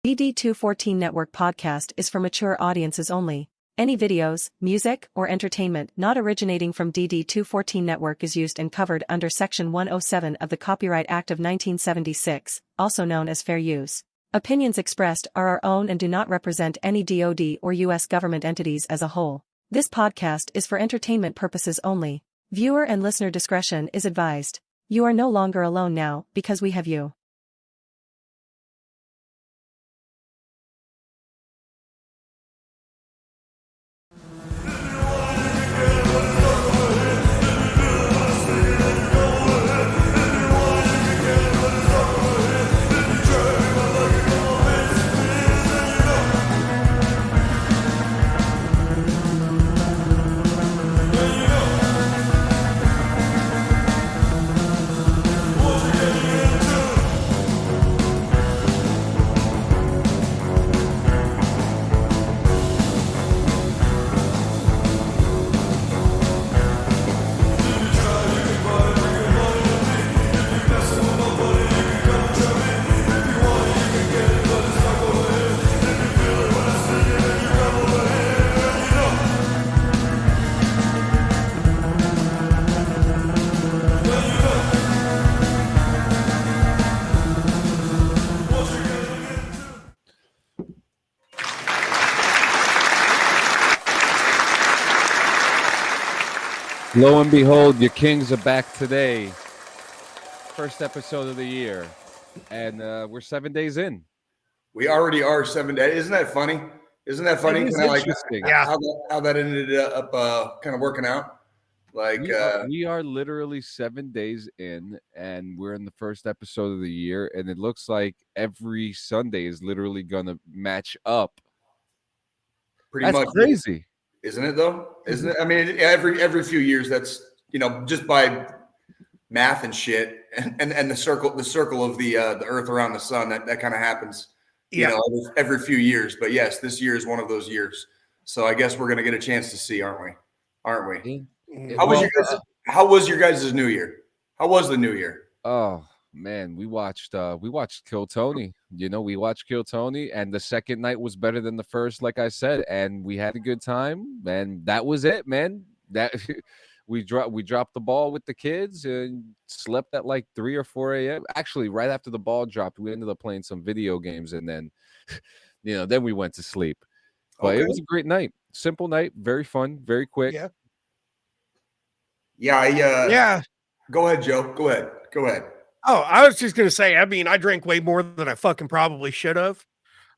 DD214 Network podcast is for mature audiences only. Any videos, music, or entertainment not originating from DD214 Network is used and covered under Section 107 of the Copyright Act of 1976, also known as fair use. Opinions expressed are our own and do not represent any DoD or U.S. government entities as a whole. This podcast is for entertainment purposes only. Viewer and listener discretion is advised. You are no longer alone now because we have you. Lo and behold, your Kings are back today. First episode of the year. And we're 7 days in. We already are 7 days. Isn't that funny? Isn't that funny? It is interesting. How that ended up kind of working out. Like we are literally 7 days in, and we're in the first episode of the year, and it looks like every Sunday is literally gonna match up. That's much crazy. Isn't it though? Isn't it? I mean, every few years, that's, just by math and shit, and the circle of the Earth around the sun, that kind of happens. Yeah. Every few years. But yes, this year is one of those years. So I guess we're gonna get a chance to see, aren't we? How was your guys' New Year? How was the New Year? Oh man, we watched Kill Tony. We watched Kill Tony, and the second night was better than the first, like I said, and we had a good time, and that was it, man. That we dropped the ball with the kids and slept at like 3 or 4 a.m. Actually, right after the ball dropped, we ended up playing some video games, and then then we went to sleep. But It was a great night. Simple night, very fun, very quick. Yeah. Go ahead, Joe. Go ahead. Oh, I was just going to say, I mean, I drank way more than I fucking probably should have.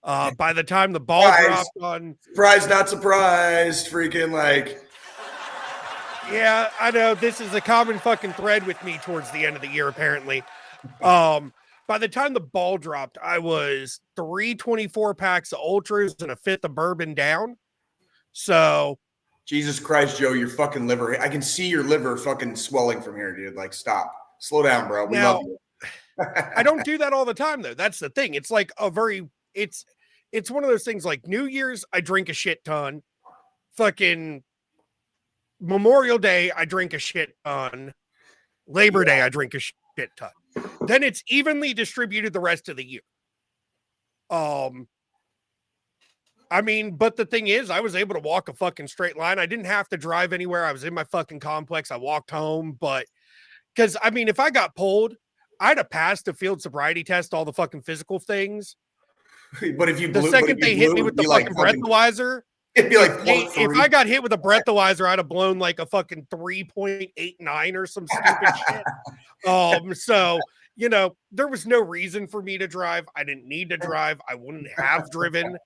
By the time the ball dropped on... Surprise, not surprised. Freaking like... Yeah, I know. This is a common fucking thread with me towards the end of the year, apparently. By the time the ball dropped, I was 3 24-packs of Ultras and a fifth of bourbon down. So... Jesus Christ, Joe, your fucking liver. I can see your liver fucking swelling from here, dude. Like, stop. Slow down, bro. We love you. I don't do that all the time, though. That's the thing. It's like it's one of those things like New Year's, I drink a shit ton. Fucking Memorial Day, I drink a shit ton. Labor Day, I drink a shit ton. Then it's evenly distributed the rest of the year. I mean, but the thing is, I was able to walk a fucking straight line. I didn't have to drive anywhere. I was in my fucking complex. I walked home, but because, I mean, if I got pulled, I'd have passed the field sobriety test, all the fucking physical things. But if you blew, the second they hit me with the fucking breathalyzer, it'd be like if I got hit with a breathalyzer, I'd have blown like a fucking 3.89 or some stupid shit. So, there was no reason for me to drive. I didn't need to drive. I wouldn't have driven.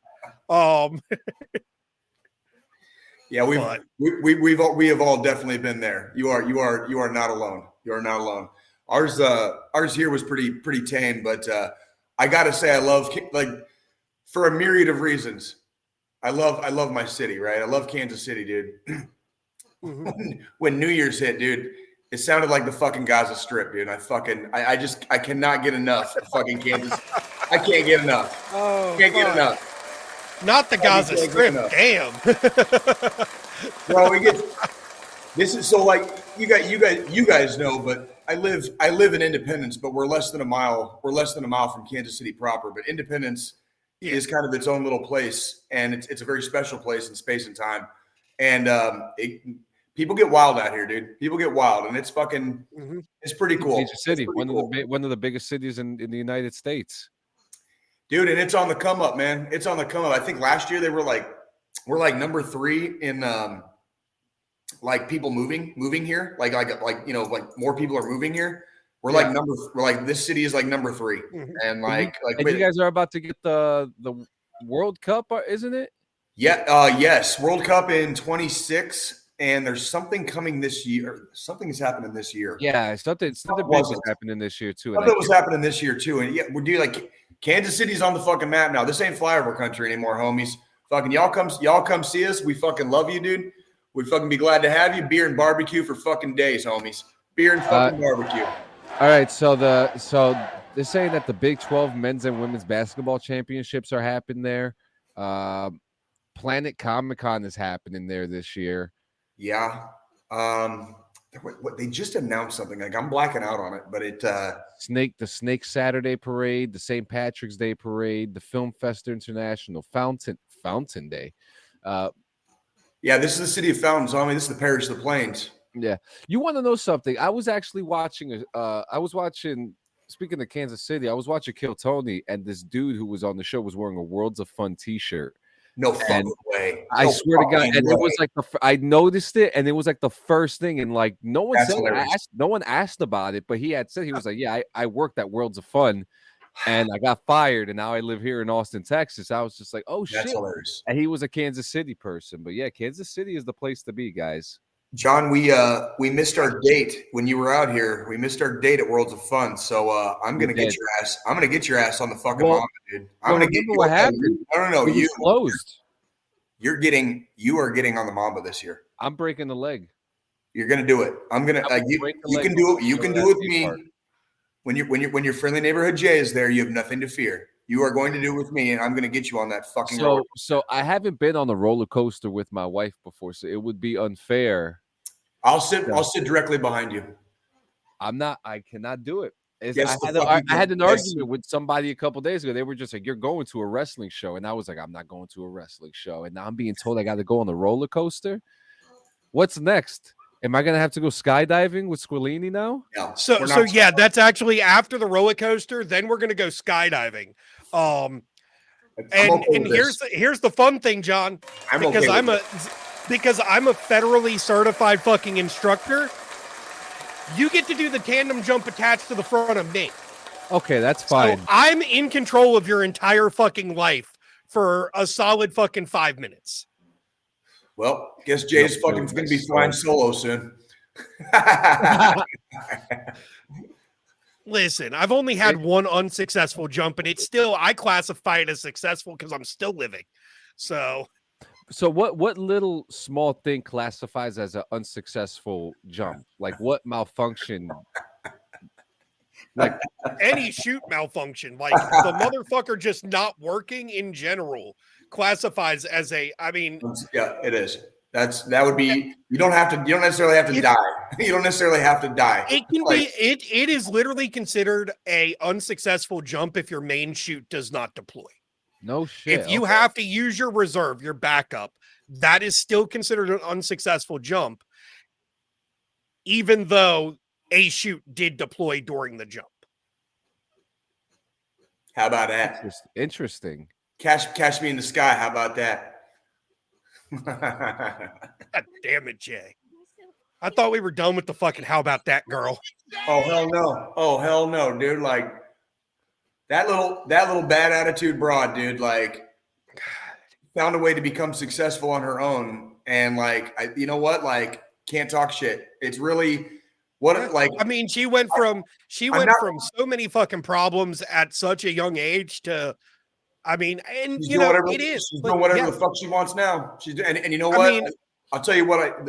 Yeah, we have all definitely been there. You are not alone. You are not alone. Ours here was pretty tame, but I gotta say I love, like, for a myriad of reasons. I love my city, right? I love Kansas City, dude. When New Year's hit, dude, it sounded like the fucking Gaza Strip, dude. I cannot get enough of fucking Kansas. I can't get enough. Can't get enough. Not the Gaza Strip. Damn. Well, this is so, like, you guys know, but I live in Independence, but we're less than a mile from Kansas City proper. But Independence is kind of its own little place, and it's a very special place in space and time. And people get wild out here, dude. People get wild, and it's fucking it's pretty cool. Major city, one of the biggest cities in the United States, dude. And it's on the come up, man. It's on the come up. I think last year we're like number 3 in like people moving here, like more people are moving here. We're like this city is like number 3, and and you guys are about to get the World Cup, isn't it? Yeah, yes, World Cup in 26, and there's something coming this year. Something is happening this year. Yeah, something big is happening this year too. Something was happening this year too, and we're doing like Kansas City's on the fucking map now. This ain't flyover country anymore, homies. Fucking y'all come see us. We fucking love you, dude. We'd fucking be glad to have you. Beer and barbecue for fucking days, homies. Beer and fucking barbecue. All right, so they're saying that the Big 12 men's and women's basketball championships are happening there. Planet Comic-Con is happening there this year. Yeah. They just announced something. Like I'm blacking out on it, but the Snake Saturday Parade, the St. Patrick's Day Parade, the Film Festa International, Fountain Day. Yeah, this is the city of fountains. I mean, this is the parish of the plains. Yeah. You want to know something? I was actually watching speaking of Kansas City, I was watching Kill Tony, and this dude who was on the show was wearing a Worlds of Fun t-shirt. No fucking way. I swear to God. And it was like I noticed it, and it was like the first thing, and like no one asked about it, but he had said, he was like, yeah, I worked at Worlds of Fun and I got fired, and now I live here in Austin, Texas. I was just like, oh shit. That's hilarious. And he was a Kansas City person. But yeah, Kansas City is the place to be, guys. John, we missed our date when you were out here. We missed our date at Worlds of Fun. So I'm gonna get your ass. I'm gonna get your ass on the fucking Mamba, dude. I'm gonna get you. What happened? No. You closed. You are getting on the Mamba this year. I'm breaking the leg. You're gonna do it. I'm gonna you can do it. You can do it with me. When your friendly neighborhood Jay is there, you have nothing to fear. You are going to do it with me, and I'm going to get you on that fucking roller. So I haven't been on the roller coaster with my wife before, so it would be unfair. I'll sit directly behind you. I cannot do it. I had an argument with somebody a couple days ago. They were just like, "You're going to a wrestling show," and I was like, "I'm not going to a wrestling show." And now I'm being told I got to go on the roller coaster. What's next? Am I gonna have to go skydiving with Squillini now? No. So yeah, that's actually after the roller coaster. Then we're gonna go skydiving. And here's the fun thing, John. Because I'm a federally certified fucking instructor. You get to do the tandem jump attached to the front of me. Okay, that's fine. So I'm in control of your entire fucking life for a solid fucking 5 minutes. Well, guess Jay's fucking going to be flying solo soon. Listen, I've only had one unsuccessful jump, and I classify it as successful because I'm still living. So what little small thing classifies as an unsuccessful jump? Like what malfunction? Like any shoot malfunction, like the motherfucker just not working in general classifies as yeah, it is. That would be, you don't necessarily have to die. You don't necessarily have to die. It can be, it is literally considered a unsuccessful jump if your main shoot does not deploy. No shit. If you have to use your reserve, your backup, that is still considered an unsuccessful jump, even though a shoot did deploy during the jump. How about that? Interesting. Catch me in the sky. How about that? God damn it, Jay. I thought we were done with the fucking how about that girl. Oh, hell no. Oh, hell no, dude. Like that little bad attitude broad, dude, like found a way to become successful on her own. And like, you know what? Like, can't talk shit. It's really she went from so many fucking problems at such a young age to, and you know, it is. She's doing whatever the fuck she wants now. And you know what? I'll tell you what,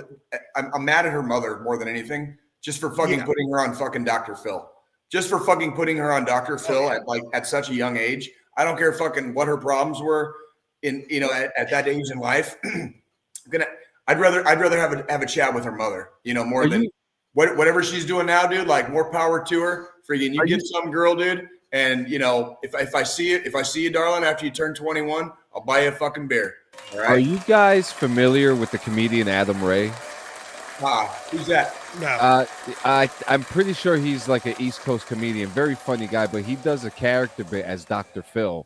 I'm mad at her mother more than anything, just for fucking putting her on fucking Dr. Phil. Just for fucking putting her on Dr. Phil at such a young age. I don't care fucking what her problems were at that age in life. I'd rather have a chat with her mother, more than whatever she's doing now, dude. Like more power to her. Freaking you get some girl, dude. And if I see you, darling, after you turn 21, I'll buy you a fucking beer. All right. Are you guys familiar with the comedian Adam Ray? Who's that? No. I'm pretty sure he's like an East Coast comedian, very funny guy, but he does a character bit as Dr. Phil,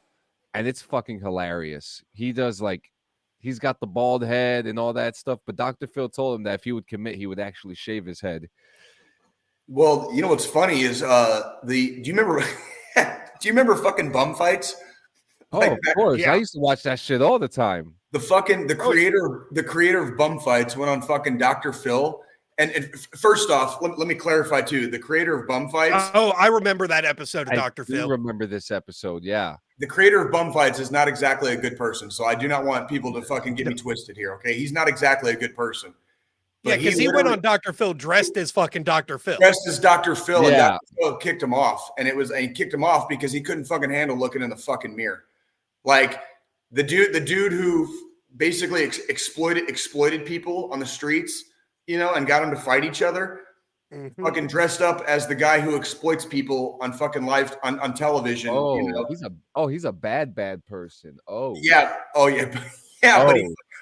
and it's fucking hilarious. He does he's got the bald head and all that stuff, but Dr. Phil told him that if he would commit, he would actually shave his head. Well, what's funny is do you remember fucking bum fights? Oh, of course. Yeah. I used to watch that shit all the time. The creator of Bum Fights went on fucking Dr. Phil. And first off, let me clarify too. The creator of Bum Fights. I remember that episode of Dr. Phil. I remember this episode. Yeah. The creator of Bum Fights is not exactly a good person. So I do not want people to fucking get me twisted here. Okay. He's not exactly a good person. But because he went on Dr. Phil dressed as fucking Dr. Phil. Dressed as Dr. Phil, and Dr. Phil kicked him off. And he kicked him off because he couldn't fucking handle looking in the fucking mirror. Like the dude who basically exploited people on the streets, and got them to fight each other, fucking dressed up as the guy who exploits people on fucking live on television. He's a bad person. Yeah.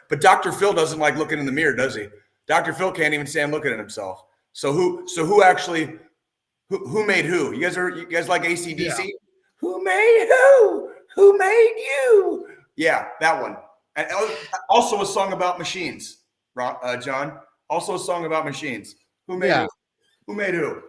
But Dr. Phil doesn't like looking in the mirror, does he? Dr. Phil can't even stand looking at himself. So who actually made who? You guys like AC/DC? Yeah. Who made who? Who made you? Yeah, that one. And also a song about machines, John. Also a song about machines. Who made who? Who made who?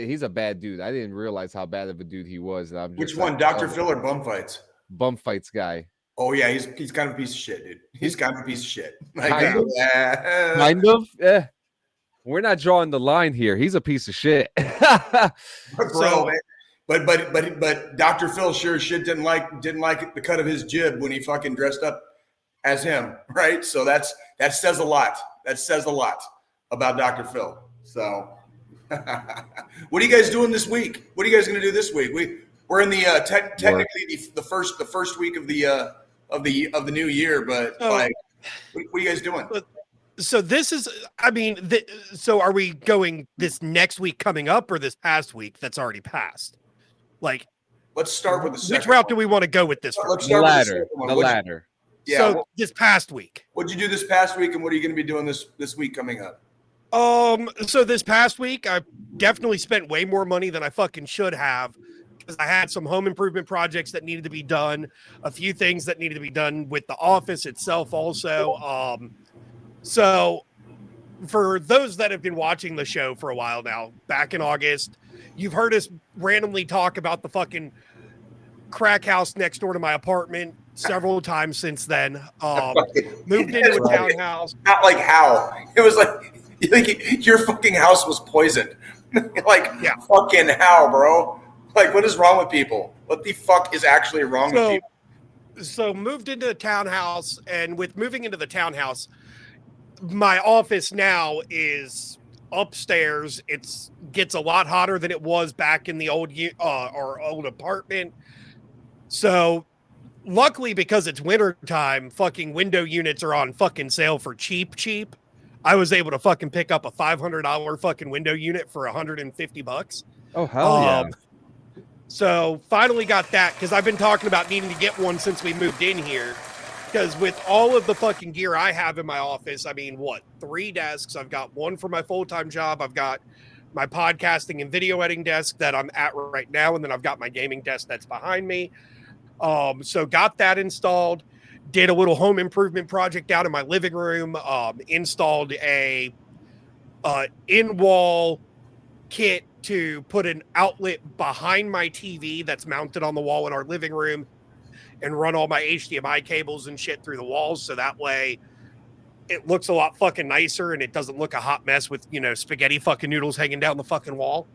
He's a bad dude. I didn't realize how bad of a dude he was. Which one, Dr. Phil or Bum Fights? Bum Fights guy. Oh yeah, he's kind of a piece of shit, dude. He's kind of a piece of shit. Kind of. Yeah. We're not drawing the line here. He's a piece of shit. Bro, but Dr. Phil sure as shit didn't like the cut of his jib when he fucking dressed up as him, right? So that says a lot. That says a lot about Dr. Phil. So what are you guys doing this week? What are you guys going to do this week? We're in the technically the first week of the new year, but what are you guys doing? So this is, so are we going this next week coming up or this past week that's already passed? Like, let's start with the second. Which route do we want to go with this? Let's start with the latter. Yeah. So this past week. What'd you do this past week, and what are you going to be doing this week coming up? So this past week, I definitely spent way more money than I fucking should have because I had some home improvement projects that needed to be done, a few things that needed to be done with the office itself also. So for those that have been watching the show for a while now, back in August, you've heard us randomly talk about the fucking crack house next door to my apartment several times since then. Moved into a townhouse. Not like how. It was like your fucking house was poisoned. Fucking how, bro? Like, what is wrong with people? What the fuck is actually wrong with people? So moved into a townhouse, and with moving into the townhouse, my office now is upstairs. It gets a lot hotter than it was back in the old apartment. So luckily, because it's winter time, fucking window units are on fucking sale for cheap. I was able to fucking pick up a $500 fucking window unit for $150. Oh, hell yeah. So finally got that because I've been talking about needing to get one since we moved in here. Because with all of the fucking gear I have in my office, 3 desks. I've got one for my full-time job. I've got my podcasting and video editing desk that I'm at right now. And then I've got my gaming desk that's behind me. So got that installed. Did a little home improvement project out in my living room. Installed a in-wall kit to put an outlet behind my TV that's mounted on the wall in our living room and run all my HDMI cables and shit through the walls. So that way it looks a lot fucking nicer and it doesn't look a hot mess with, spaghetti fucking noodles hanging down the fucking wall.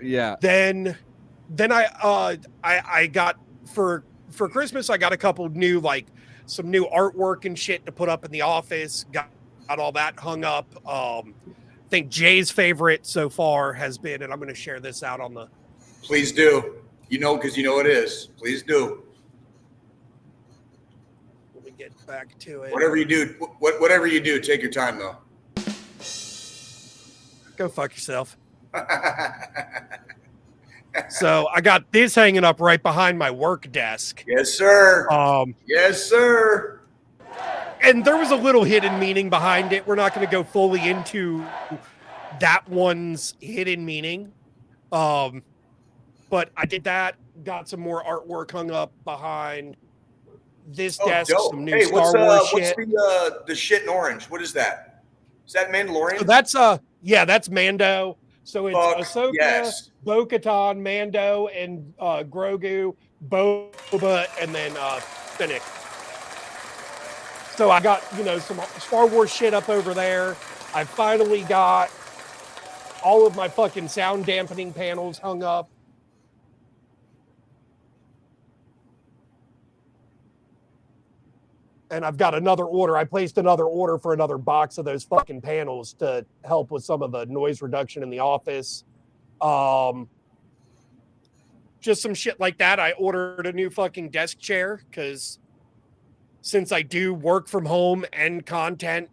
Yeah. Then I got for Christmas, I got a couple new, some new artwork and shit to put up in the office. Got all that hung up. I think Jay's favorite so far has been, and I'm going to share this out on the. Please do. Because it is. Please do. Let me to get back to it. Whatever you do, take your time though. Go fuck yourself. So I got this hanging up right behind my work desk. Yes, sir. Yes, sir. And there was a little hidden meaning behind it. We're not going to go fully into that one's hidden meaning. But I did that. Got some more artwork hung up behind this desk. Dope. Some new Star Wars shit. What's the shit in orange? What is that? Is that Mandalorian? So that's Mando. So it's Ahsoka, yes. Bo-Katan, Mando, and Grogu, Boba, and then Fennec. So I got, some Star Wars shit up over there. I finally got all of my fucking sound dampening panels hung up. And I've got another order. I placed another order for another box of those fucking panels to help with some of the noise reduction in the office. Just some shit like that. I ordered a new fucking desk chair because since I do work from home and content,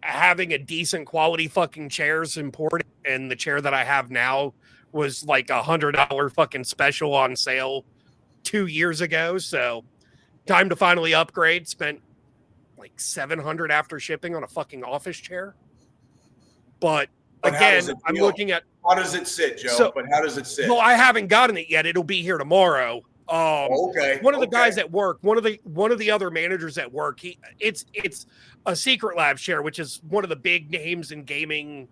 having a decent quality fucking chair is important. And the chair that I have now was like $100 fucking special on sale 2 years ago. So time to finally upgrade. Spent like $700 after shipping on a fucking office chair. But again, I'm looking at how does it sit, Joe? But how does it sit? Well, I haven't gotten it yet. It'll be here tomorrow. Okay. One of the guys at work, one of the other managers at work, it's a Secret Lab chair, which is one of the big names in gaming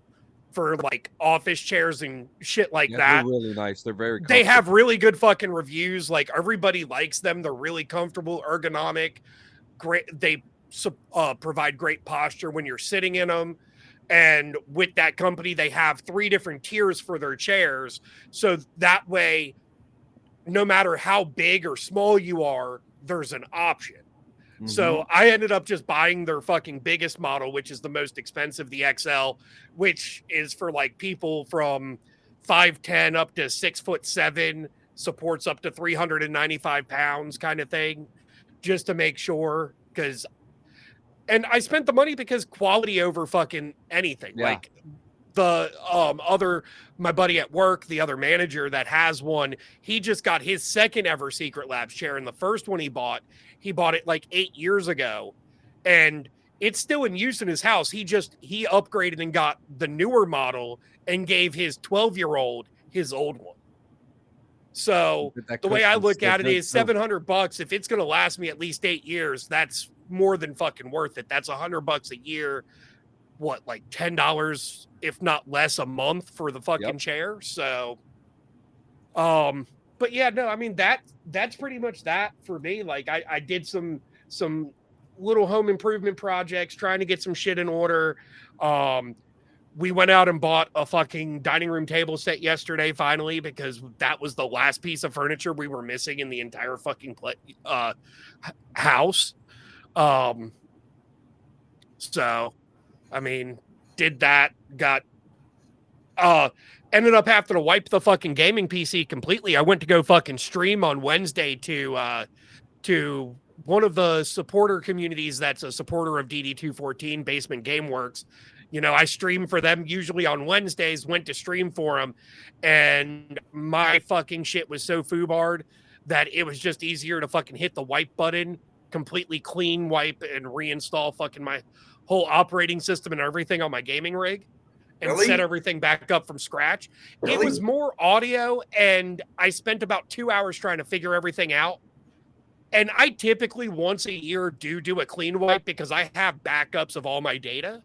for like office chairs and shit like that. They're really nice. They're very They have really good fucking reviews. Like everybody likes them. They're really comfortable, ergonomic, great. They provide great posture when you're sitting in them. And with that company, they have 3 different tiers for their chairs. So that way, no matter how big or small you are, there's an option. Mm-hmm. So I ended up just buying their fucking biggest model, which is the most expensive, the XL, which is for like people from 5'10" up to 6'7", supports up to 395 pounds kind of thing, just to make sure. And I spent the money because quality over fucking anything. Yeah. Like the my buddy at work, the other manager that has one, he just got his second ever Secret Labs chair. And the first one he bought it like 8 years ago. And it's still in use in his house. He upgraded and got the newer model and gave his 12-year-old his old one. So the way I look at it is $700. If it's going to last me at least 8 years, that's more than fucking worth it. That's $100 a year. What, like $10, if not less, a month for the fucking chair. So, but yeah, no, I mean, that's pretty much that for me. Like I did some little home improvement projects, trying to get some shit in order. We went out and bought a fucking dining room table set yesterday, finally, because that was the last piece of furniture we were missing in the entire fucking house. So, I mean, did that, ended up having to wipe the fucking gaming PC completely. I went to go fucking stream on Wednesday to one of the supporter communities that's a supporter of DD214, Basement Gameworks. I stream for them usually on Wednesdays, went to stream for them, and my fucking shit was so foobarred that it was just easier to fucking hit the wipe button, completely clean wipe, and reinstall fucking my whole operating system and everything on my gaming rig and set everything back up from scratch. It was more audio, and I spent about 2 hours trying to figure everything out. And I typically once a year do a clean wipe because I have backups of all my data.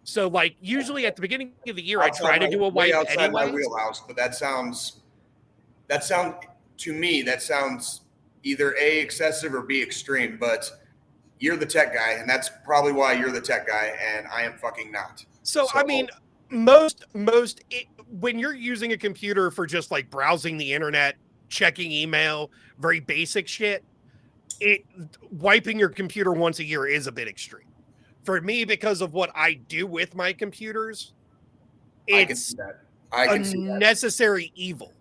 So, like, usually at the beginning of the year, I try to do a wipe outside anyway. My wheelhouse, but that sounds to me, that sounds either A, excessive, or B, extreme. But you're the tech guy, and that's probably why you're the tech guy, and I am fucking not. So I mean, when you're using a computer for just like browsing the internet, checking email, very basic shit, wiping your computer once a year is a bit extreme. For me, because of what I do with my computers, it's a necessary evil.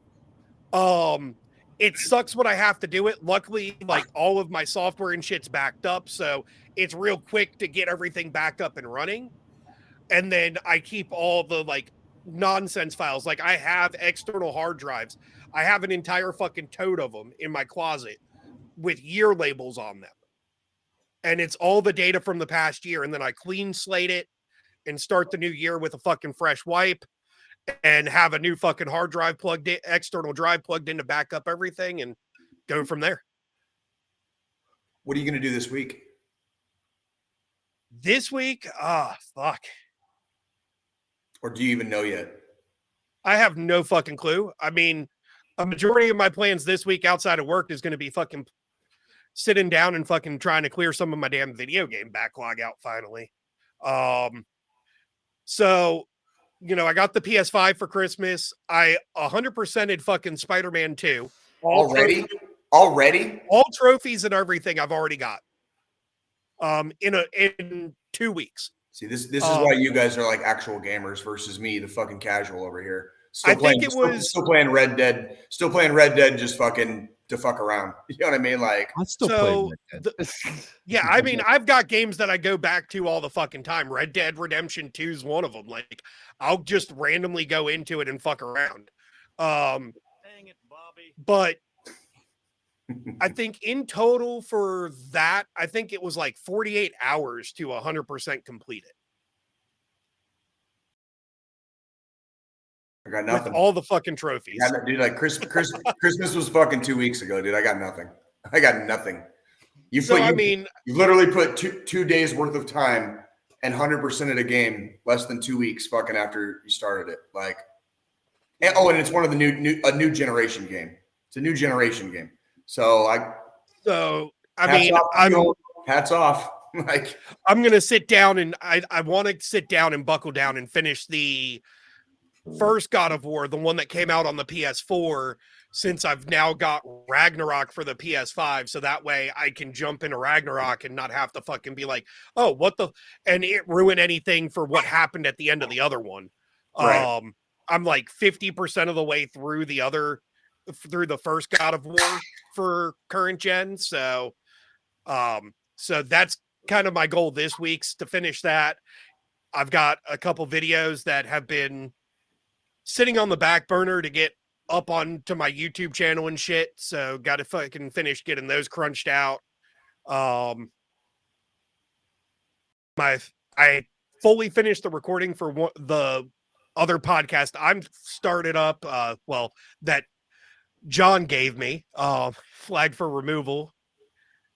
It sucks when I have to do it. Luckily, like all of my software and shit's backed up, so it's real quick to get everything back up and running. And then I keep all the like nonsense files. Like I have external hard drives. I have an entire fucking tote of them in my closet with year labels on them. And it's all the data from the past year. And then I clean slate it and start the new year with a fucking fresh wipe and have a new fucking hard drive plugged in, external drive plugged in to back up everything and go from there. What are you going to do this week? This week, fuck. Or do you even know yet? I have no fucking clue. I mean, a majority of my plans this week outside of work is going to be fucking sitting down and fucking trying to clear some of my damn video game backlog out finally. So, you know, I got the PS5 for Christmas. I 100%ed fucking Spider-Man 2. Already? All trophies and everything I've already got. In 2 weeks. See, this is why you guys are like actual gamers versus me, the fucking casual over here. Still playing Red Dead, just fucking to fuck around. You know what I mean? Like, I'm still playing Red Dead. Yeah, I mean, I've got games that I go back to all the fucking time. Red Dead Redemption 2 is one of them. Like, I'll just randomly go into it and fuck around. Dang it, Bobby. But I think in total for that, I think it was like 48 hours to 100% complete it. I got nothing. With all the fucking trophies. Yeah, dude, like Christmas was fucking 2 weeks ago, dude. I got nothing. You've literally put two days worth of time and 100% of the game less than 2 weeks fucking after you started it. Like, and it's one of the a new generation game. It's a new generation game. So hats off. Like, I'm gonna sit down and I want to sit down and buckle down and finish the first God of War, the one that came out on the PS4, since I've now got Ragnarok for the PS5, so that way I can jump into Ragnarok and not have to fucking be like, oh, what the, and it ruin anything for what happened at the end of the other one. Right. I'm like 50% of the way through the first God of War for current gen. So that's kind of my goal this week's to finish that. I've got a couple videos that have been sitting on the back burner to get up onto my YouTube channel and shit. So got to fucking finish getting those crunched out. I fully finished the recording for the other podcast I'm started up. That John gave me, Flag for Removal.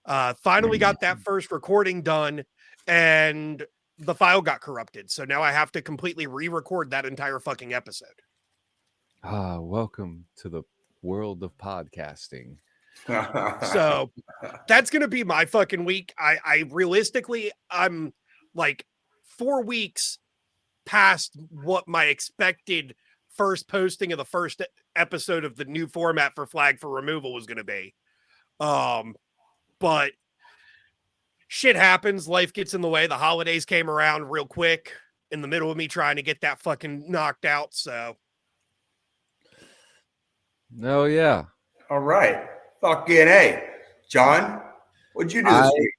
Finally got that first recording done, and the file got corrupted. So now I have to completely re-record that entire fucking episode. Welcome to the world of podcasting. So that's going to be my fucking week. I realistically, I'm like 4 weeks past what my expected first posting of the first episode of the new format for Flag for Removal was going to be. But shit happens. Life gets in the way. The holidays came around real quick in the middle of me trying to get that fucking knocked out. So. No, yeah. All right. Fucking A. John, what'd you do this week?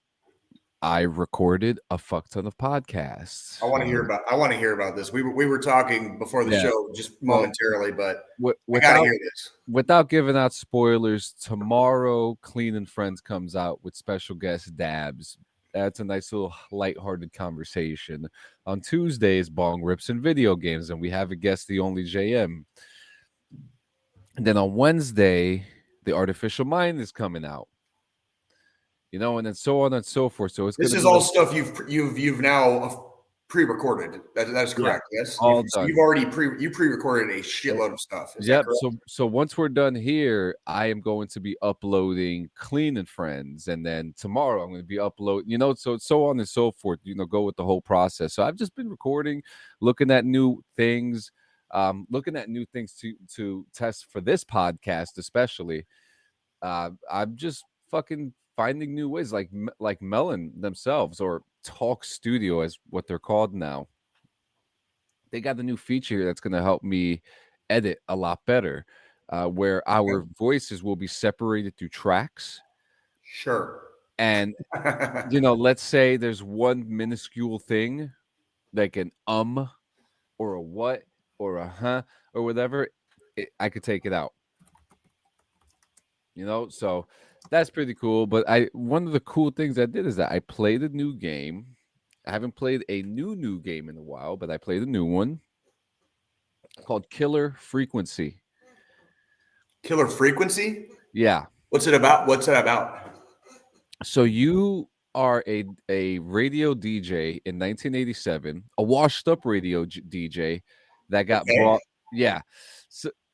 I recorded a fuck ton of podcasts. I want to hear about this. We were talking before the show just momentarily, but I gotta hear this. Without giving out spoilers, tomorrow Clean and Friends comes out with special guest Dabs. That's a nice little lighthearted conversation. On Tuesdays, Bong Rips and Video Games, and we have a guest, the only JM. And then on Wednesday, The Artificial Mind is coming out. You know, and then so on and so forth. So this is all stuff you've now pre-recorded. That's correct. Yeah, yes, all done. You've already pre-recorded a shitload of stuff. Yep. So once we're done here, I am going to be uploading Clean and Friends, and then tomorrow I'm going to be uploading. You know, so on and so forth. You know, go with the whole process. So I've just been recording, looking at new things. Looking at new things to test for this podcast, especially. I'm just fucking finding new ways, like Melon themselves, or Talk Studio as what they're called now. They got a new feature that's going to help me edit a lot better. where our voices will be separated through tracks. Sure. And let's say there's one minuscule thing, like an or a what or a huh or whatever. I could take it out. So that's pretty cool. But one of the cool things I did is that I played a new game. I haven't played a new game in a while, but I played a new one called Killer Frequency. Killer Frequency? Yeah. What's it about? What's it about? So you are a radio DJ in 1987, a washed up radio DJ that got brought. Yeah.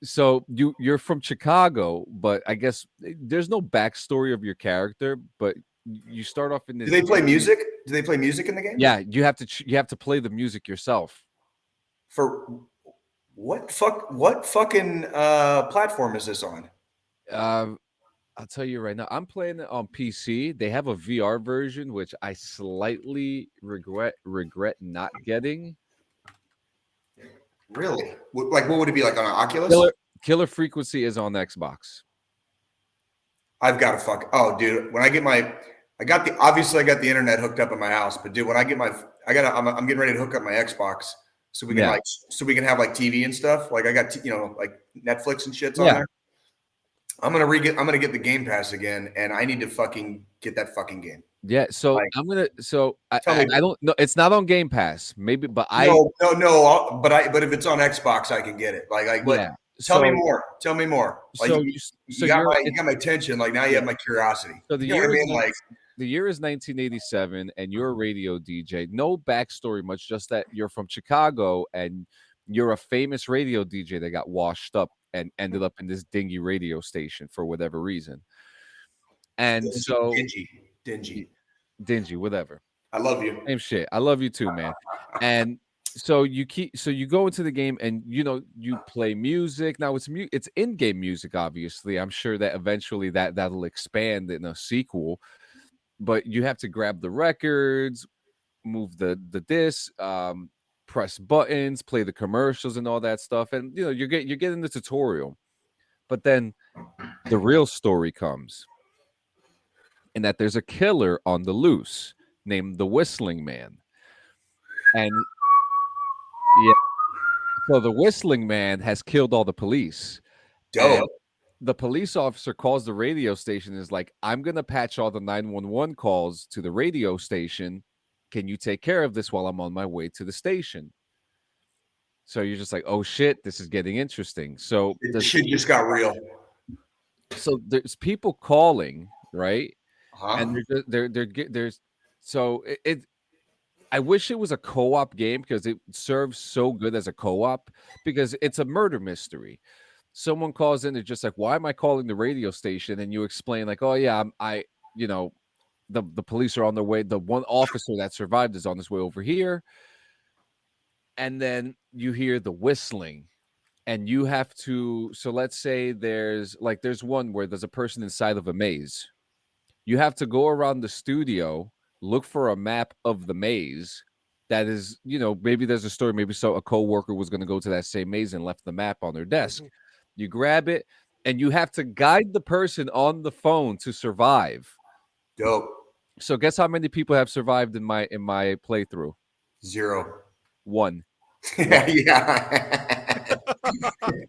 So you're from Chicago, but I guess there's no backstory of your character, but you start off in this. Do they play music? Do they play music in the game? Yeah, you have to play the music yourself. For what fucking platform is this on? I'll tell you right now, I'm playing it on PC. They have a VR version, which I slightly regret not getting. Really? Like, what would it be like on an Oculus? Killer Frequency is on Xbox. I've got to oh, dude, when I get obviously I got the internet hooked up at my house, but dude, when I get I'm getting ready to hook up my Xbox so we can so we can have like TV and stuff. Like I got, like Netflix and shit's on there. I'm gonna get the Game Pass again, and I need to fucking get that fucking game. Yeah, so I don't know. It's not on Game Pass, maybe, but no. But if it's on Xbox, I can get it. Tell me more. Tell me more. Like, you got my attention. Like now you have my curiosity. So the year is 1987, and you're a radio DJ. No backstory much, just that you're from Chicago and you're a famous radio DJ that got washed up and ended up in this dingy radio station for whatever reason. And dingy, whatever. I love you. Same shit. I love you too, man. And so you go into the game and you play music. Now it's in-game music, obviously. I'm sure that eventually that'll expand in a sequel. But you have to grab the records, move the disc, press buttons, play the commercials and all that stuff. And you're getting the tutorial. But then the real story comes. And that there's a killer on the loose named the Whistling Man. And so the Whistling Man has killed all the police. Dope. The police officer calls the radio station and is like, I'm going to patch all the 911 calls to the radio station. Can you take care of this while I'm on my way to the station? So you're just like, oh shit, this is getting interesting. So the shit just got real. So there's people calling, right? Uh-huh. And there's so it I wish it was a co-op game because it serves so good as a co-op because it's a murder mystery. Someone calls in, they're just like, why am I calling the radio station? And you explain like, oh yeah, the police are on their way. The one officer that survived is on his way over here. And then you hear the whistling and you have to, so let's say there's one where there's a person inside of a maze. You have to go around the studio, look for a map of the maze that is, maybe there's a story, maybe a coworker was going to go to that same maze and left the map on their desk. Mm-hmm. You grab it and you have to guide the person on the phone to survive. Dope. So guess how many people have survived in my playthrough? 0. 1. Yeah.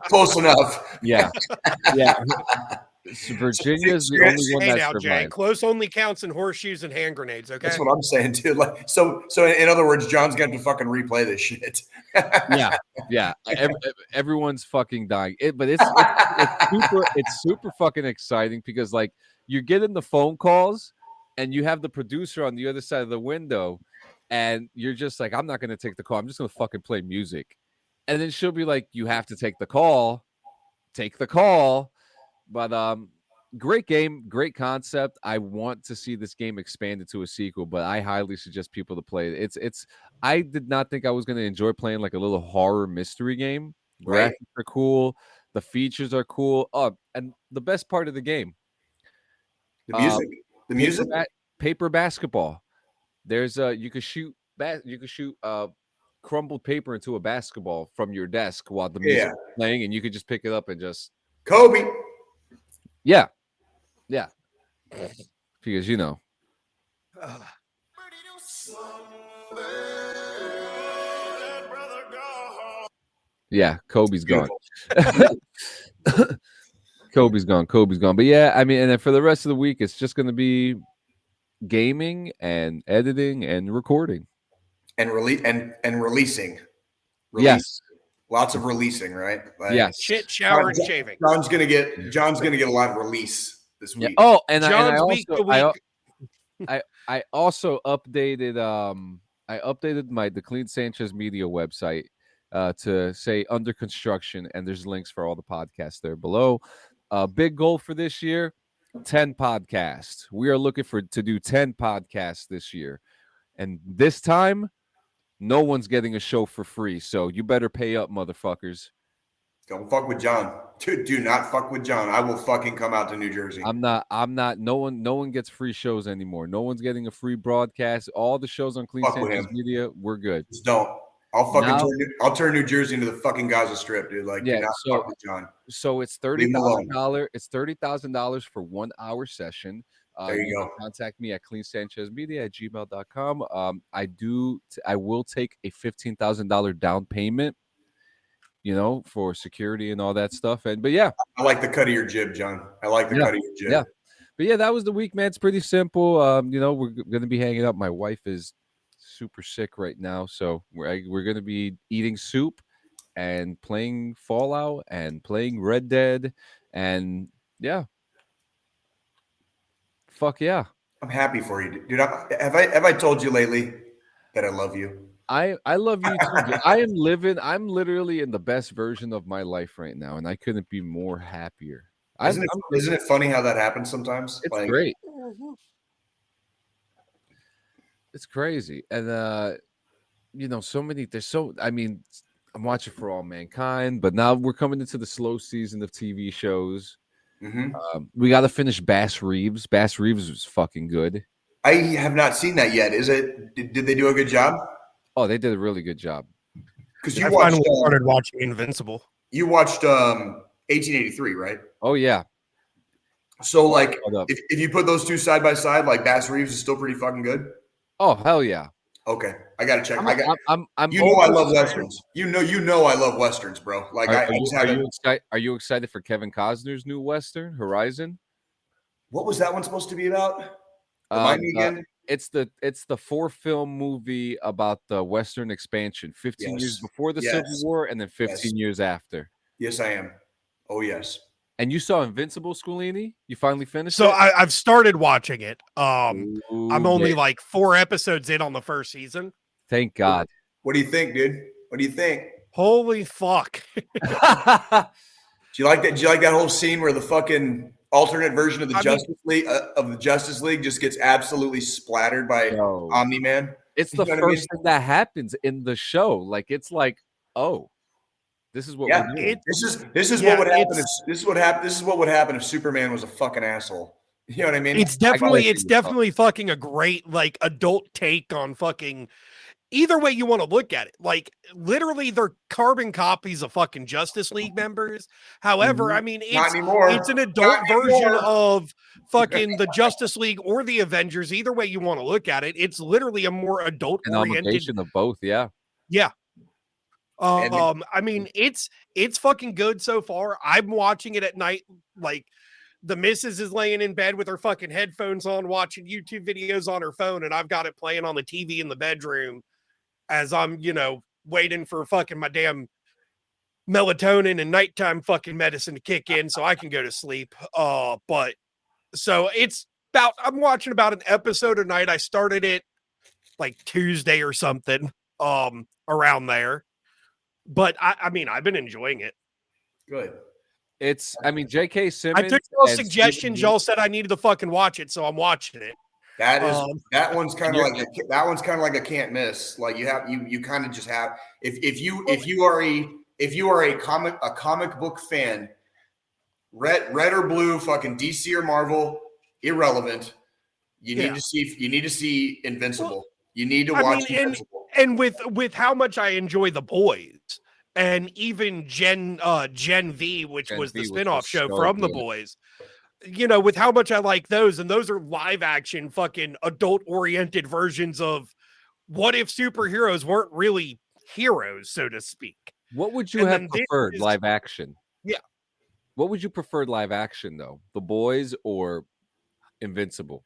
Close enough. Yeah. Virginia's the only one that survived. Jay, close only counts in horseshoes and hand grenades, okay? That's what I'm saying, dude. Like, so in other words, John's going to fucking replay this shit. Yeah. Everyone's fucking dying. But it's super fucking exciting because like you're getting the phone calls and you have the producer on the other side of the window and you're just like, I'm not going to take the call. I'm just going to fucking play music. And then she'll be like, you have to take the call. Take the call. But great game, great concept. I want to see this game expanded to a sequel, but I highly suggest people to play it. It's I did not think I was going to enjoy playing like a little horror mystery game. Right. Graphics are cool. The features are cool. And the best part of the game. The music. Paper basketball. There's you could shoot crumbled paper into a basketball from your desk while the music is playing, and you could just pick it up and just Kobe. Yeah. Because yeah, Kobe's gone. Kobe's gone. But yeah, I mean, and then for the rest of the week, it's just going to be gaming and editing and recording and releasing. Yes. Lots of releasing, right? Like, yes. Shit, shower, and shaving. John's gonna get a lot of release this week. Oh, and John's I week also, to week. I also updated the Clean Sanchez Media website to say under construction, and there's links for all the podcasts there below. Big goal for this year, 10 podcasts. We are looking to do 10 podcasts this year. And this time, no one's getting a show for free. So you better pay up, motherfuckers. Don't fuck with John. Dude, do not fuck with John. I will fucking come out to New Jersey. I'm not. No one gets free shows anymore. No one's getting a free broadcast. All the shows on Clean Sanchez Media, we're good. Just don't. I'll turn New Jersey into the fucking Gaza Strip, dude. Like, do not fuck with John. So it's $30,000. It's $30,000 for 1 hour session. There you go. Contact me at cleansanchezmedia@gmail.com. I will take a $15,000 down payment, for security and all that stuff. But yeah, I like the cut of your jib, John. I like the cut of your jib. Yeah. But yeah, that was the week, man. It's pretty simple. We're going to be hanging out. My wife is super sick right now. So we're going to be eating soup and playing Fallout and playing Red Dead. And yeah. Fuck yeah. I'm happy for you, dude. Have I told you lately that I love you? I love you too. I'm literally in the best version of my life right now, and I couldn't be more happier. Isn't it funny how that happens sometimes? It's great. It's crazy. And I'm watching For All Mankind, but now we're coming into the slow season of TV shows. Mm-hmm. We got to finish Bass Reeves. Bass Reeves was fucking good. I have not seen that yet. Did they do a good job? Oh, they did a really good job. Because you started watching Invincible. You watched 1883, right? Oh yeah. So like, if you put those two side by side, like Bass Reeves is still pretty fucking good. Oh hell yeah. Okay, I gotta check. I love westerns. You know I love westerns, bro. Like, are you excited for Kevin Costner's new western, Horizon? What was that one supposed to be about? Remind me again. It's the 4-film movie about the Western expansion, 15 years before the Civil War, and then 15 years after. Yes, I am. Oh yes. And you saw Invincible, Scolini? You finally finished it? So I've started watching it. I'm only like 4 episodes in on the first season. Thank God. What do you think, dude? What do you think? Holy fuck. Do you like that? Do you like that whole scene where the fucking alternate version of the Justice League just gets absolutely splattered by Omni-Man? It's the first thing that happens in the show. Like, it's like, oh. This is what we're doing. This is what would happen. This is what would happen if Superman was a fucking asshole. You know what I mean? It's definitely fucking a great like adult take on fucking either way you want to look at it. Like literally they're carbon copies of fucking Justice League members. However, I mean it's an adult version of fucking the Justice League or the Avengers. Either way you want to look at it, it's literally a more adult oriented of both. Yeah. Yeah. I mean, it's fucking good so far. I'm watching it at night. Like the missus is laying in bed with her fucking headphones on, watching YouTube videos on her phone. And I've got it playing on the TV in the bedroom as I'm, waiting for fucking my damn melatonin and nighttime fucking medicine to kick in so I can go to sleep. But so I'm watching about an episode a night. I started it like Tuesday or something, around there. But I mean, I've been enjoying it. Good. J.K. Simmons. I took y'all suggestions. Y'all said I needed to fucking watch it, so I'm watching it. That one's kind of like a can't miss. Like you kind of just have if you are a comic book fan, red or blue, fucking DC or Marvel, irrelevant. You need to see Invincible. You need to watch Invincible. And with how much I enjoy The Boys, and even Gen V, which Gen was the V, which spinoff was show so from The good. Boys. You know, with how much I like those, and those are live action, fucking adult oriented versions of what if superheroes weren't really heroes, so to speak. What would you And have then this preferred is- live action? Yeah. What would you prefer live action though? The Boys or Invincible?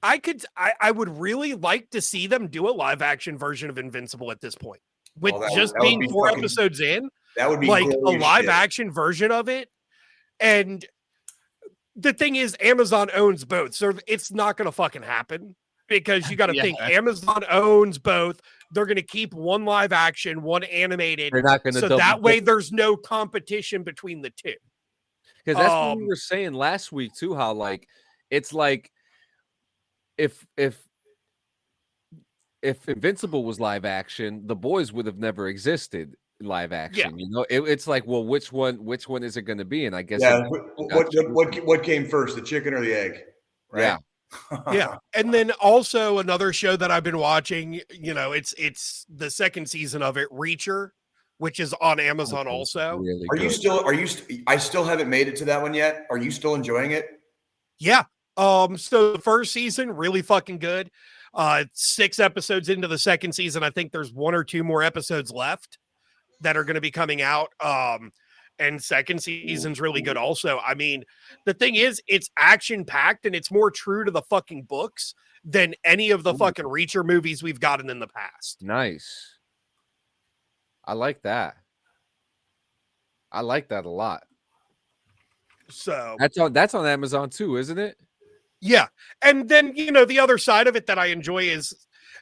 I would really like to see them do a live action version of Invincible at this point. With that just would be being 4 fucking- episodes in, That would be like a gory as live shit. action version of it. And the thing is, Amazon owns both, so it's not going to fucking happen because you got to think Amazon owns both. They're going to keep one live action, one animated, They're not going to so that way there's no competition between the two. because that's what we were saying last week too. How like it's like if Invincible was live action, The Boys would have never existed live action. You know, it's like, well, which one is it going to be? And I guess what came first, the chicken or the egg? Right? Yeah. And then also another show that I've been watching, you know, it's the second season of it, Reacher, which is on Amazon also. Really I still haven't made it to that one yet. Are you still enjoying it? Yeah. So the first season, really fucking good. 6 episodes into the second season. I think there's 1 or 2 more episodes left that are going to be coming out. And second season's really good also. I mean, the thing is, it's action packed and it's more true to the fucking books than any of the fucking Reacher movies we've gotten in the past. Nice. I like that. I like that a lot. So that's on Amazon too, isn't it? Yeah. And then, you know, the other side of it that I enjoy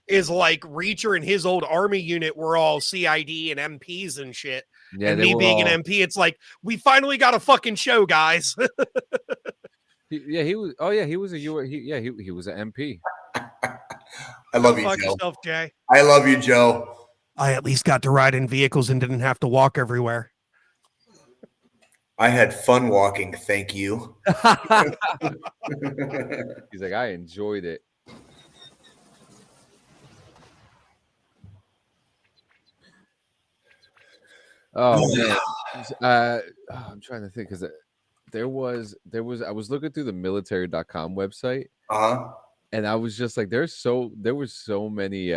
is like Reacher and his old army unit were all CID and MPs and shit. Yeah, and me being an MP, it's like, we finally got a fucking show, guys. He was. Oh yeah, he was he was an MP. I love you, Fuck Joe. yourself, Jay. I love you, Joe. I at least got to ride in vehicles and didn't have to walk everywhere. I had fun walking. Thank you. He's like, I enjoyed it. Oh man, I'm trying to think because there was I was looking through the military.com website, and I was just like, there were so many.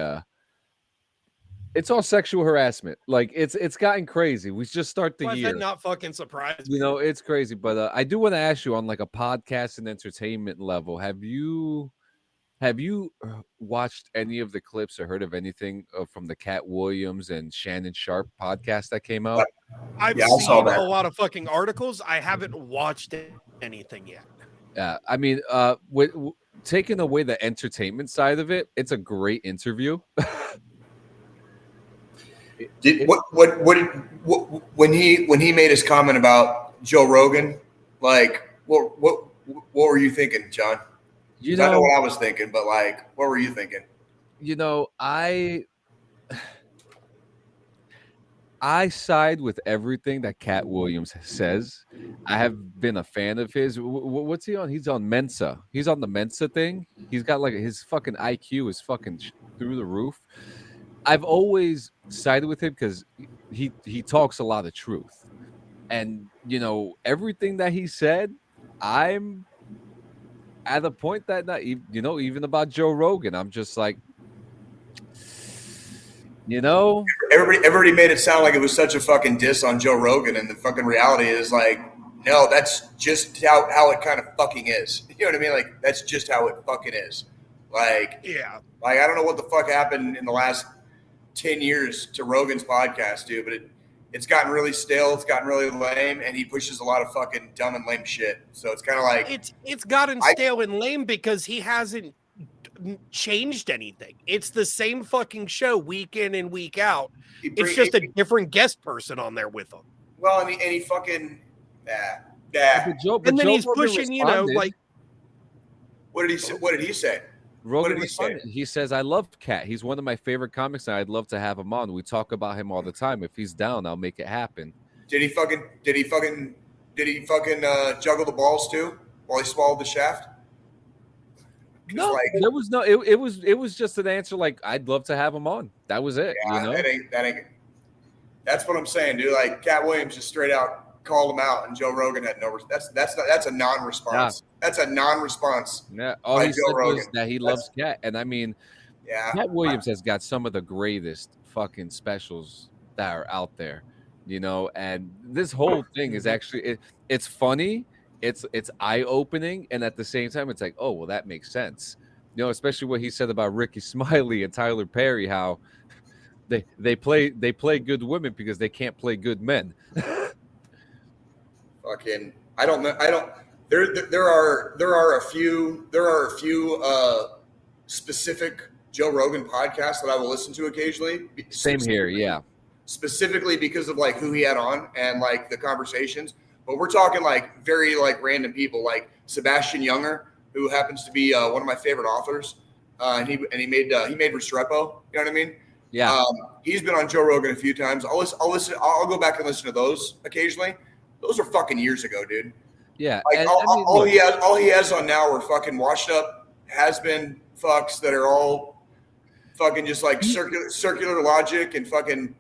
It's all sexual harassment. Like it's gotten crazy. We just start the Why is year. that not fucking surprised? You know, it's crazy. But I do want to ask you on like a podcast and entertainment level. Have you watched any of the clips or heard of anything from the Cat Williams and Shannon Sharp podcast that came out? I've seen a lot of fucking articles. I haven't watched anything yet. I mean, taking away the entertainment side of it, it's a great interview. When he made his comment about Joe Rogan, like what were you thinking, John? I know what I was thinking, but like, what were you thinking? You know, I side with everything that Cat Williams says. I have been a fan of his. What's he on? He's on Mensa. He's on the Mensa thing. He's got like his fucking IQ is fucking through the roof. I've always sided with him because he talks a lot of truth, and you know everything that he said. I'm at a point that even about Joe Rogan, I'm just like, everybody made it sound like it was such a fucking diss on Joe Rogan, and the fucking reality is like, no, that's just how it kind of fucking is. You know what I mean? Like that's just how it fucking is. Like, yeah, like I don't know what the fuck happened in the last 10 years to Rogan's podcast, dude, but it's gotten really stale. It's gotten really lame, and he pushes a lot of fucking dumb and lame shit. So it's kind of like it's gotten stale and lame because he hasn't changed anything. It's the same fucking show week in and week out. It's just a different guest person on there with him. Well, and he fucking But then he's pushing, like what did he say? Rogan what did he say? He says, I love Cat. He's one of my favorite comics, and I'd love to have him on. We talk about him all the time. If he's down, I'll make it happen. Did he fucking juggle the balls too while he swallowed the shaft? No, there was no. It was just an answer like, I'd love to have him on. That was it. Yeah, that ain't. That's what I'm saying, dude. Like Cat Williams just straight out called him out, and Joe Rogan had no. That's a non-response. Yeah. That's a non-response. Yeah, all he said was that he loves Cat, and I mean, Cat Williams has got some of the greatest fucking specials that are out there, you know. And this whole thing is actually it's funny, it's eye-opening, and at the same time, it's like, oh well, that makes sense, you know. Especially what he said about Ricky Smiley and Tyler Perry, how they play good women because they can't play good men. Fucking, I don't know. There are a few specific Joe Rogan podcasts that I will listen to occasionally. Same here, yeah. Specifically because of like who he had on and like the conversations. But we're talking like very like random people, like Sebastian Junger, who happens to be one of my favorite authors. And he made Restrepo. You know what I mean? Yeah. He's been on Joe Rogan a few times. I'll go back and listen to those occasionally. Those are fucking years ago, dude. Yeah. Like and, all he has on now are fucking washed up has-been fucks that are all fucking just like circular logic and fucking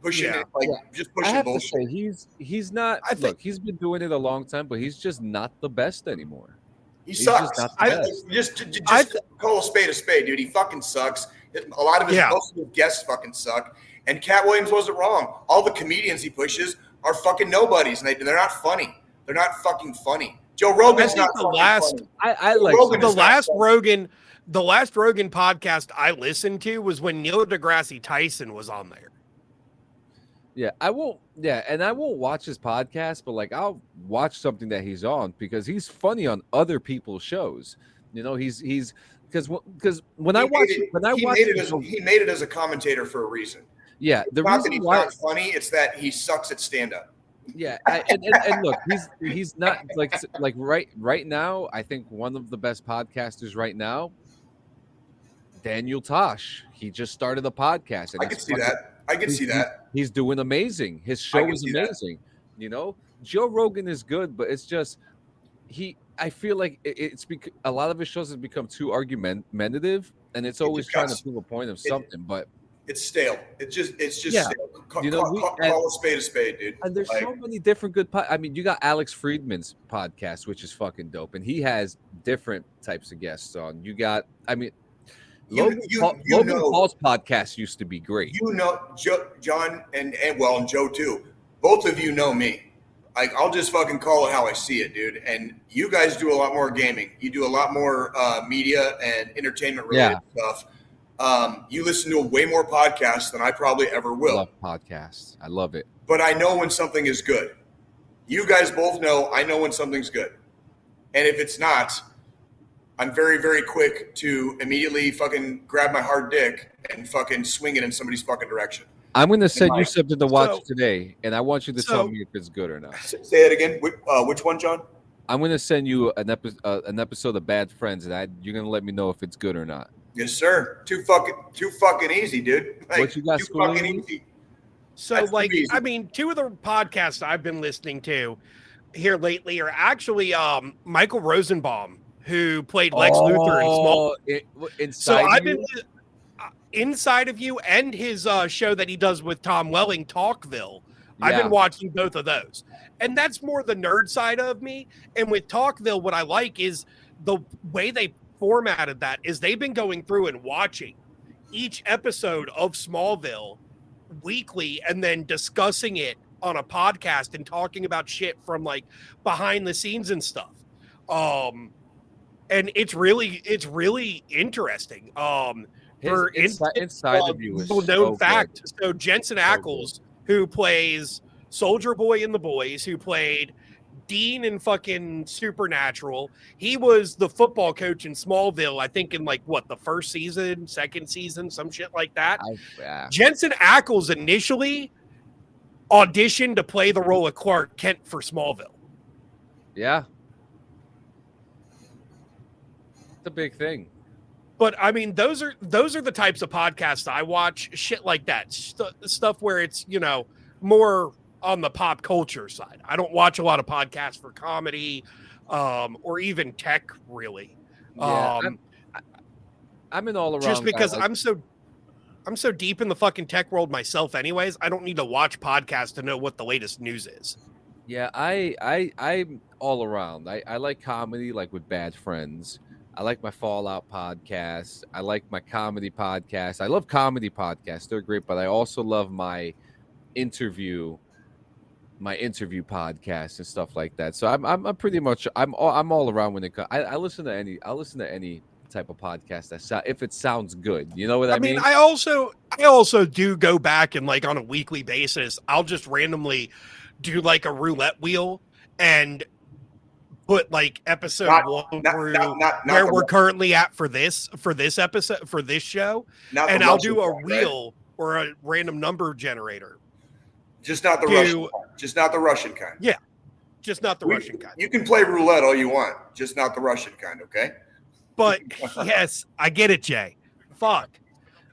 pushing it, like just pushing I have bullshit. To say, he's not. Look, he's been doing it a long time, but he's just not the best anymore. He sucks. Just call a spade, dude. He fucking sucks. A lot of most of his guests fucking suck. And Cat Williams wasn't wrong. All the comedians he pushes are fucking nobodies, and they're not funny. They're not fucking funny. Joe Rogan's not the last. Funny. I like the last Rogan. The last Rogan podcast I listened to was when Neil deGrasse Tyson was on there. Yeah, I won't. Yeah, and I won't watch his podcast, but like I'll watch something that he's on because he's funny on other people's shows. You know, he's because when I watch he made it as a commentator for a reason. Yeah, the reason he's not funny, it's that he sucks at stand-up. Yeah, and look, he's not like right now. I think one of the best podcasters right now, Daniel Tosh. He just started a podcast, and I can see that. He's doing amazing. His show is amazing. You know, Joe Rogan is good, but it's just I feel like a lot of his shows have become too argumentative, and it's always trying to prove a point of something. But it's stale. It's just stale. Call a spade, dude. And there's so many different good. I mean, you got Alex Friedman's podcast, which is fucking dope, and he has different types of guests on. You got, I mean, Logan Paul's podcast used to be great. You know, John and Joe too. Both of you know me. Like, I'll just fucking call it how I see it, dude. And you guys do a lot more gaming. You do a lot more media and entertainment related stuff. You listen to way more podcasts than I probably ever will. I love podcasts. I love it. But I know when something is good. You guys both know I know when something's good. And if it's not, I'm very, very quick to immediately fucking grab my hard dick and fucking swing it in somebody's fucking direction. I'm going to send you something to watch today, and I want you to tell me if it's good or not. Say it again. Which one, John? I'm going to send you an episode of Bad Friends, and you're going to let me know if it's good or not. Yes, sir. Too fucking easy, dude. Like, what you got? Too fucking easy. So, like, I mean, two of the podcasts I've been listening to here lately are actually Michael Rosenbaum, who played Lex Luthor in Small. I've been Inside of You and his show that he does with Tom Welling, Talkville. Yeah. I've been watching both of those. And that's more the nerd side of me. And with Talkville, what I like is the way they formatted that is they've been going through and watching each episode of Smallville weekly and then discussing it on a podcast and talking about shit from like behind the scenes and stuff. And it's really interesting. Inside of You is known fact. Good. So Jensen Ackles, who plays Soldier Boy in The Boys, who played Dean in fucking Supernatural, he was the football coach in Smallville, I think in like the first season, second season, some shit like that. Jensen Ackles initially auditioned to play the role of Clark Kent for Smallville. Yeah. It's a big thing. But I mean, those are the types of podcasts I watch, shit like that, stuff where it's, you know, more on the pop culture side. I don't watch a lot of podcasts for comedy, or even tech, really. Yeah, I'm an all around just because guy. I'm so deep in the fucking tech world myself anyways. I don't need to watch podcasts to know what the latest news is. Yeah, I'm all around. I like comedy, like with Bad Friends. I like my Fallout podcast. I like my comedy podcast. I love comedy podcasts. They're great, but I also love interview interview podcast and stuff like that. So I'm pretty much I'm all around when it comes. I listen to any type of podcast if it sounds good. You know what I mean? I also do go back and like on a weekly basis, I'll just randomly do like a roulette wheel and put like episode one through where we're currently at for this episode for this show, and I'll do a wheel or a random number generator. Just not the Russian kind. Just not the Russian kind. Yeah, just not the Russian kind. You can play roulette all you want, just not the Russian kind, okay? But yes, I get it, Jay. Fuck.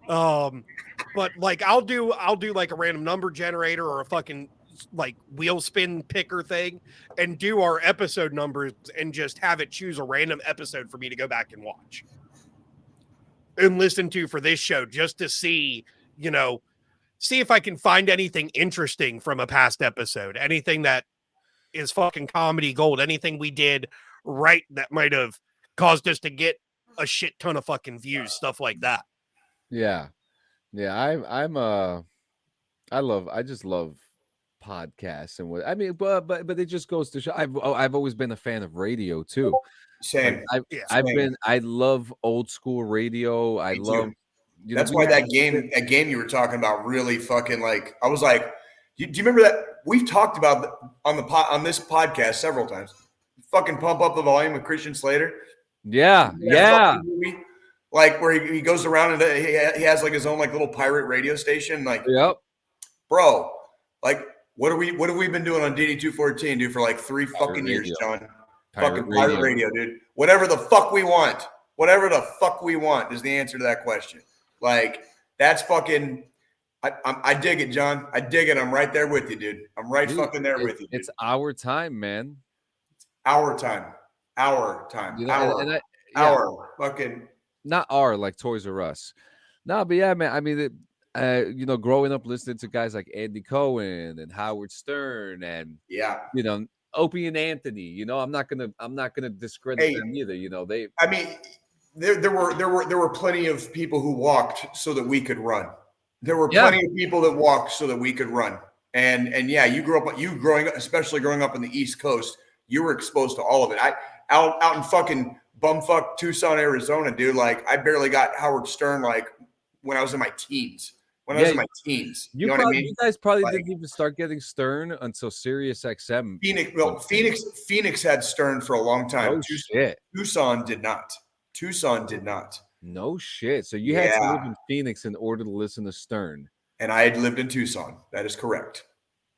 But like I'll do like a random number generator or a fucking like wheel spin picker thing and do our episode numbers and just have it choose a random episode for me to go back and watch and listen to for this show just to see, see if I can find anything interesting from a past episode, anything that is fucking comedy gold, anything we did right that might have caused us to get a shit ton of fucking views, stuff like that. Yeah. I just love podcasts and what I mean, but it just goes to show I've always been a fan of radio too. Same. I love old school radio. I love that's why that game you were talking about really fucking like I was like, do you remember that? We've talked about on this podcast several times. Fucking Pump Up the Volume with Christian Slater. Yeah. Like where he goes around and he has like his own like little pirate radio station. Like, yep, bro. Like, what have we been doing on DD214, dude, for like 3 fucking years, John? Pirate radio, dude. Whatever the fuck we want. Whatever the fuck we want is the answer to that question. Like, that's fucking. I dig it, John. I dig it. I'm right there with you, dude. I'm fucking there with you. Dude. It's our time, man. Our time. Our time. Our fucking. Not our like Toys R Us. No, but yeah, man. I mean, growing up listening to guys like Andy Cohen and Howard Stern and Opie and Anthony. I'm not gonna discredit them either. They. I mean, there were plenty of people who walked so that we could run. There were plenty of people that walked so that we could run. And yeah, especially growing up in the East Coast, you were exposed to all of it. Out in fucking bumfuck Tucson, Arizona, dude. Like I barely got Howard Stern like when I was in my teens. You know what I mean? You guys probably didn't even start getting Stern until Sirius XM. Phoenix had Stern for a long time. Oh, shit. Tucson did not. No shit. So you had to live in Phoenix in order to listen to Stern. And I had lived in Tucson. That is correct.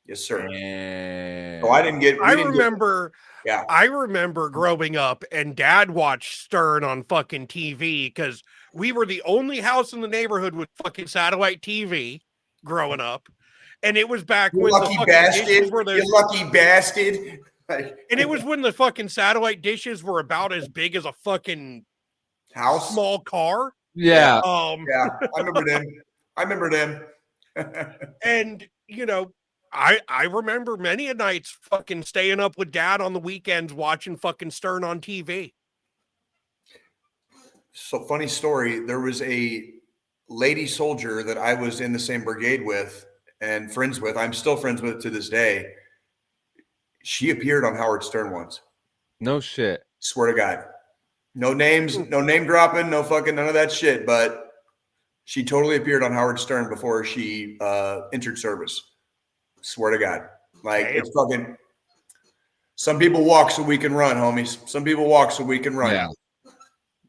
Yes, sir. And so I didn't get. I remember growing up, and Dad watched Stern on fucking TV because we were the only house in the neighborhood with fucking satellite TV growing up, and it was back when the fucking dishes were you lucky bastard. And it was when the fucking satellite dishes were about as big as a fucking house, small car. Yeah. I remember them. And I remember many a nights fucking staying up with Dad on the weekends watching fucking Stern on TV. So funny story. There was a lady soldier that I was in the same brigade with and friends with. I'm still friends with to this day. She appeared on Howard Stern once. No shit. Swear to God. No names, no name dropping, no fucking none of that shit. But she totally appeared on Howard Stern before she entered service. Swear to God. Like, it's fucking. Some people walk so we can run, homies. Some people walk so we can run. Yeah.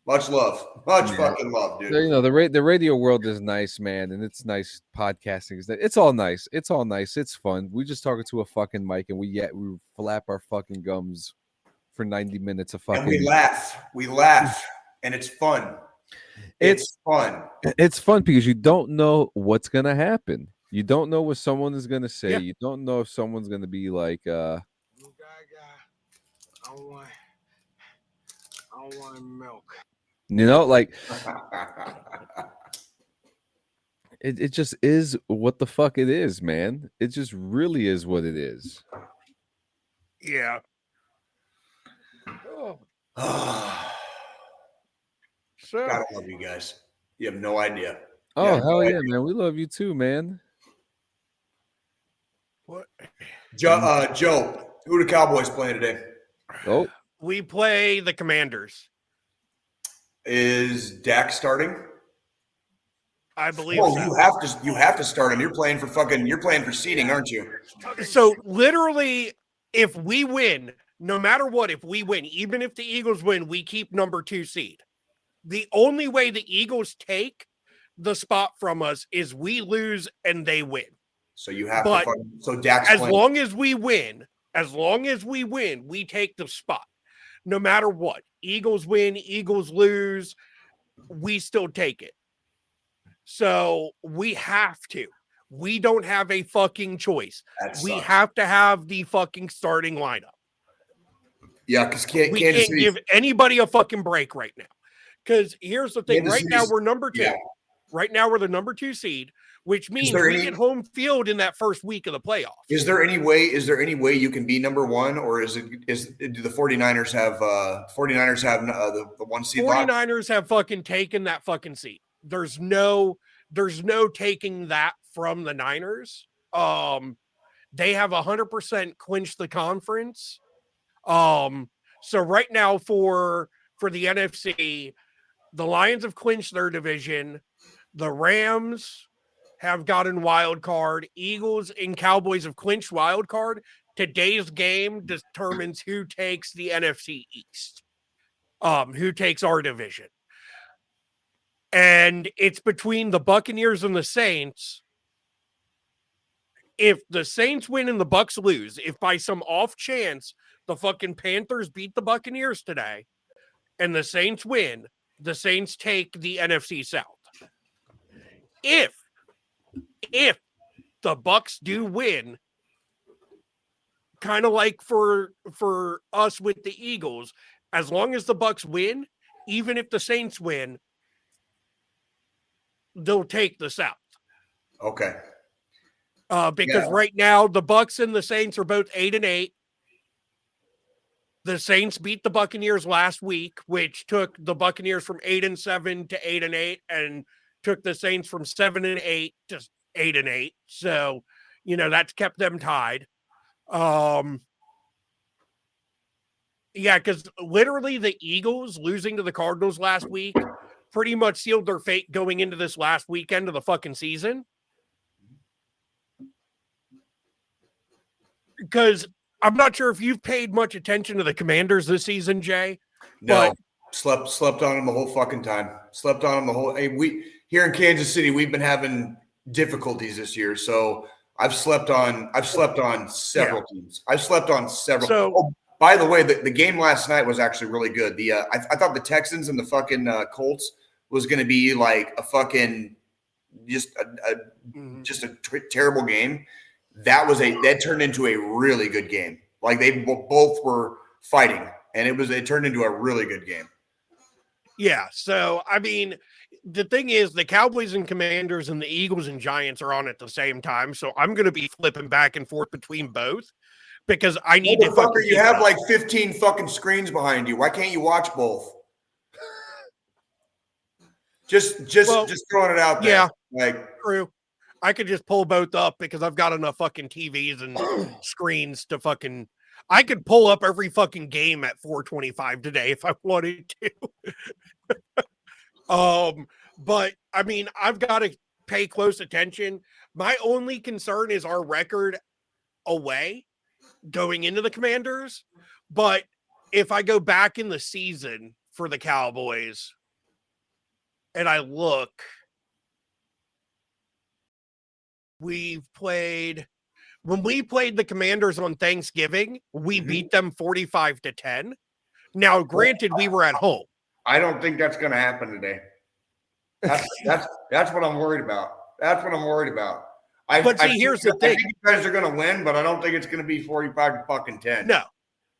Much love. Much fucking love, dude. The radio world is nice, man, and it's nice podcasting. It's all nice. It's all nice. It's fun. We just talking to a fucking mic and we flap our fucking gums for 90 minutes of fucking. And we laugh, and it's fun. It's fun. It's fun because you don't know what's gonna happen. You don't know what someone is gonna say. Yeah. You don't know if someone's gonna be like, I don't want milk. Like It just is what the fuck it is, man. It just really is what it is. Yeah. Oh. So God, I love you guys. You have no idea. Oh, Yeah, hell yeah, man. We love you too, man. what Joe, who the Cowboys playing today? Oh, we play the Commanders. Is Dak starting? I believe Oh, so. you have to start him. You're playing for seeding, aren't you? So literally, if we win, no matter what, if we win, even if the Eagles win, we keep number 2 seed. The only way the Eagles take the spot from us is we lose and they win. So you have But to. So Dak's as playing. long as we win, we take the spot. No matter what, Eagles win, Eagles lose, we still take it. So we have to. We don't have a fucking choice. We have to have the fucking starting lineup. Yeah, because We can't give anybody a fucking break right now. Because here's the thing: right now we're number 2. Yeah. Right now we're the number 2 seed, which means we get home field in that first week of the playoffs. Is there any way you can be number 1, or do the 49ers have the 1 seed? 49ers have fucking taken that fucking seat. There's no taking that from the Niners. They have 100% clinched the conference. So right now for the NFC, the Lions have clinched their division. The Rams have gotten wild card. Eagles and Cowboys have clinched wild card. Today's game determines who takes the NFC East, who takes our division. And it's between the Buccaneers and the Saints. If the Saints win and the Bucs lose, if by some off chance the fucking Panthers beat the Buccaneers today and the Saints win, the Saints take the NFC South. If the Bucs do win, kind of like for us with the Eagles, as long as the Bucs win, even if the Saints win, they'll take the South. Okay. Because right now the Bucs and the Saints are both 8-8. The Saints beat the Buccaneers last week, which took the Buccaneers from 8-7 to 8-8, and took the Saints from 7-8 to 8-8. So, that's kept them tied. Yeah, because literally the Eagles losing to the Cardinals last week pretty much sealed their fate going into this last weekend of the fucking season. Because I'm not sure if you've paid much attention to the Commanders this season, Jay. No, slept on them the whole fucking time. Slept on them the whole. Hey, we here in Kansas City, we've been having difficulties this year, so I've slept on several teams. I've slept on several. So, by the way, the game last night was actually really good. I thought the Texans and the fucking Colts was going to be like a fucking just a terrible game. That turned into a really good game. Like they both were fighting, and it turned into a really good game. Yeah. So, I mean, the thing is, the Cowboys and Commanders and the Eagles and Giants are on at the same time. So I'm going to be flipping back and forth between both because I need to. Fucker, you have like 15 fucking screens behind you. Why can't you watch both? Just throwing it out there. Yeah. Like true. I could just pull both up because I've got enough fucking TVs and screens to fucking. I could pull up every fucking game at 425 today if I wanted to. But I mean, I've got to pay close attention. My only concern is our record away going into the Commanders. But if I go back in the season for the Cowboys and I look, when we played the Commanders on Thanksgiving, we beat them 45-10. Now, granted, we were at home. I don't think that's going to happen today. That's what I'm worried about. That's what I'm worried about. Here's the thing: I think you guys are going to win, but I don't think it's going to be 45-10.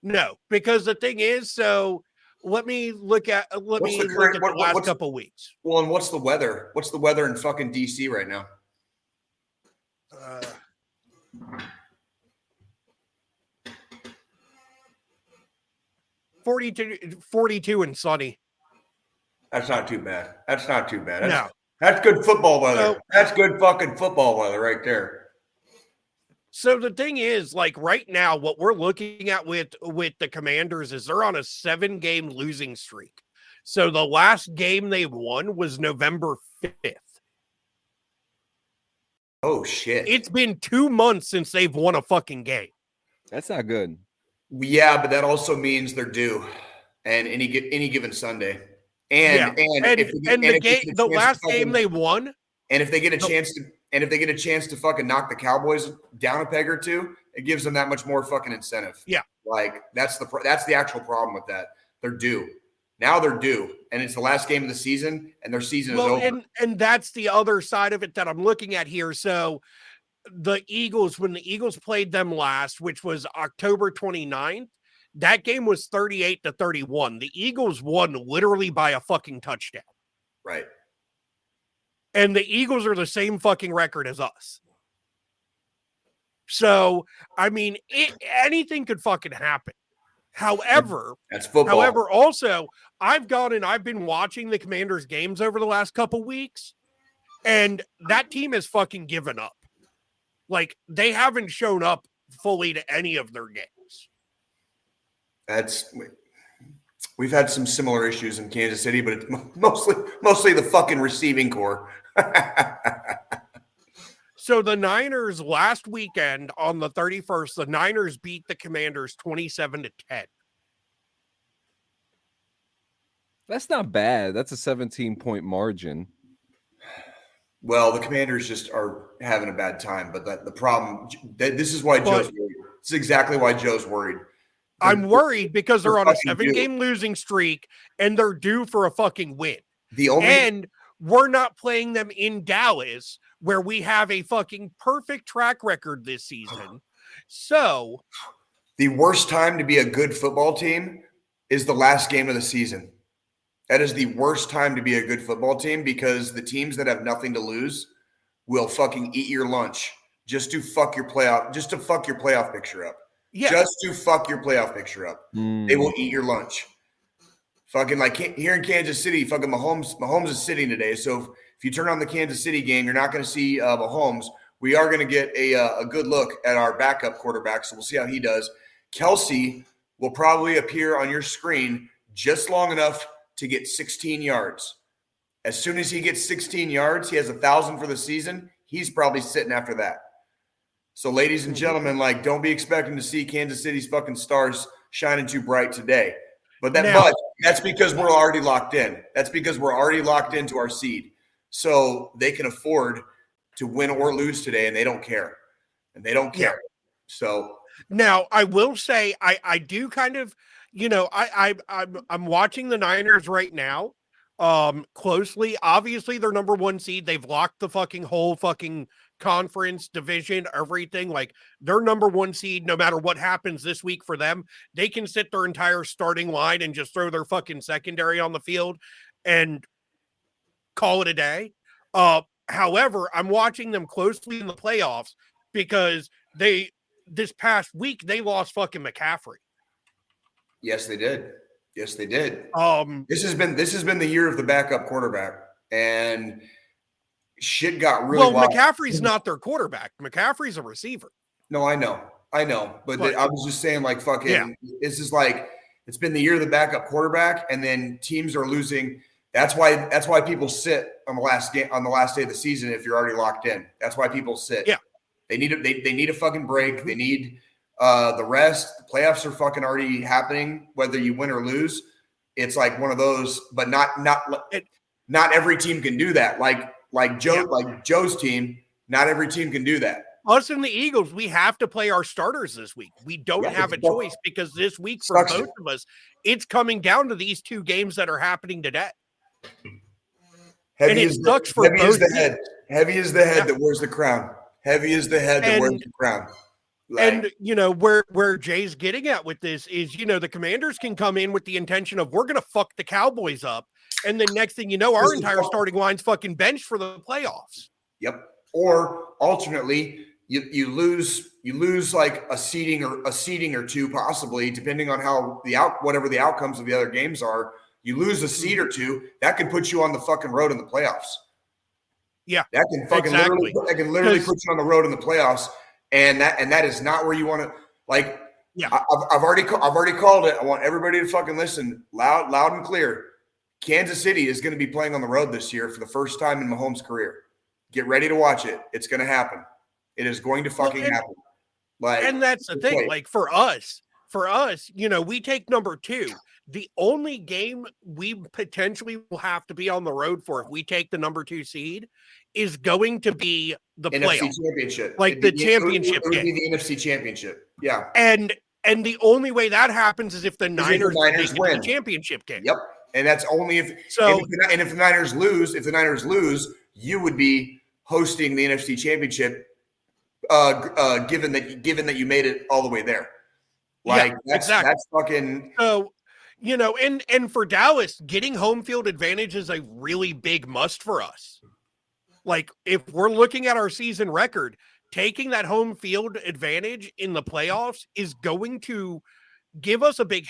No, because the thing is, so let me look at the last couple weeks. Well, and what's the weather? What's the weather in fucking DC right now? 42 and sunny. That's not too bad. That's not too bad. No. That's good football weather. So- That's good fucking football weather right there. So the thing is, like right now, what we're looking at with the Commanders is they're on a 7-game losing streak. So the last game they won was November 5th. Oh shit. It's been 2 months since they've won a fucking game. That's not good. Yeah, but that also means they're due, and any given Sunday. And the last game they won, and if they get a chance to fucking knock the Cowboys down a peg or two, it gives them that much more fucking incentive. Yeah, like that's the actual problem with that. They're due. Now they're due, and it's the last game of the season, and their season is over. And that's the other side of it that I'm looking at here. So the Eagles, when the Eagles played them last, which was October 29th, that game was 38-31. The Eagles won literally by a fucking touchdown. Right. And the Eagles are the same fucking record as us. So, I mean, anything could fucking happen. However, that's football. However, also, I've been watching the Commanders games over the last couple weeks, and that team has fucking given up. Like, they haven't shown up fully to any of their games. We've had some similar issues in Kansas City, but it's mostly the fucking receiving core. So the Niners last weekend on the 31st, the Niners beat the Commanders 27-10. That's not bad. That's a 17-point margin. Well, the Commanders just are having a bad time, but the problem, this is why Joe's worried. This is exactly why Joe's worried. I'm worried because they're on a 7-game losing streak and they're due for a fucking win. And we're not playing them in Dallas, where we have a fucking perfect track record this season. So the worst time to be a good football team is the last game of the season. That is the worst time to be a good football team, because the teams that have nothing to lose will fucking eat your lunch just to fuck your playoff picture up. Yeah. Just to fuck your playoff picture up. They will eat your lunch. Fucking like here in Kansas City, fucking Mahomes is sitting today. So if you turn on the Kansas City game, you're not going to see Mahomes. We are going to get a good look at our backup quarterback, so we'll see how he does. Kelsey will probably appear on your screen just long enough to get 16 yards. As soon as he gets 16 yards, he has 1,000 for the season. He's probably sitting after that. So, ladies and gentlemen, like, don't be expecting to see Kansas City's fucking stars shining too bright today. But that's because we're already locked in. That's because we're already locked into our seed. So they can afford to win or lose today, and they don't care. Yeah. So now I will say I do kind of, I'm watching the Niners right now closely. Obviously, they're number 1 seed. They've locked the fucking whole fucking conference, division, everything. Like, they're number 1 seed. No matter what happens this week for them, they can sit their entire starting line and just throw their fucking secondary on the field and call it a day. However, I'm watching them closely in the playoffs because this past week they lost fucking McCaffrey. Yes, they did. This has been the year of the backup quarterback, and shit got really wild. McCaffrey's not their quarterback. McCaffrey's a receiver. No, I know. But I was just saying, like, fucking, This is like, it's been the year of the backup quarterback, and then teams are losing. That's why people sit on the last day of the season if you're already locked in. That's why people sit. Yeah. They need a fucking break. They need the rest. The playoffs are fucking already happening, whether you win or lose. It's like one of those, but not every team can do that. Like Joe's team, not every team can do that. Us and the Eagles, we have to play our starters this week. We don't have a choice, because this week for both of us, it's coming down to these 2 games that are happening today. Heavy is the head that wears the crown. Heavy is the head that wears the crown. And where Jay's getting at with this is, the Commanders can come in with the intention of, we're going to fuck the Cowboys up, and then next thing you know, our entire starting line's fucking benched for the playoffs. Yep. Or alternately, you lose like a seeding or two, possibly, depending on how whatever the outcomes of the other games are. You lose a seed or two, that can put you on the fucking road in the playoffs. Yeah, that can fucking literally put you on the road in the playoffs, and that is not where you want to. Like, yeah, I've already called it. I want everybody to fucking listen loud and clear. Kansas City is going to be playing on the road this year for the first time in Mahomes' career. Get ready to watch it. It's going to happen. It is going to fucking happen. Like, and that's the thing. Like for us, we take number 2. The only game we potentially will have to be on the road for if we take the number 2 seed is going to be the NFC playoff championship, like the championship game. It would be the NFC championship. Yeah, and the only way that happens is if the Niners win the championship game. Yep, and that's only if if the Niners lose. If the Niners lose, you would be hosting the NFC championship. Given that you made it all the way there, like that's fucking. So, and for Dallas, getting home field advantage is a really big must for us. Like, if we're looking at our season record, taking that home field advantage in the playoffs is going to give us a big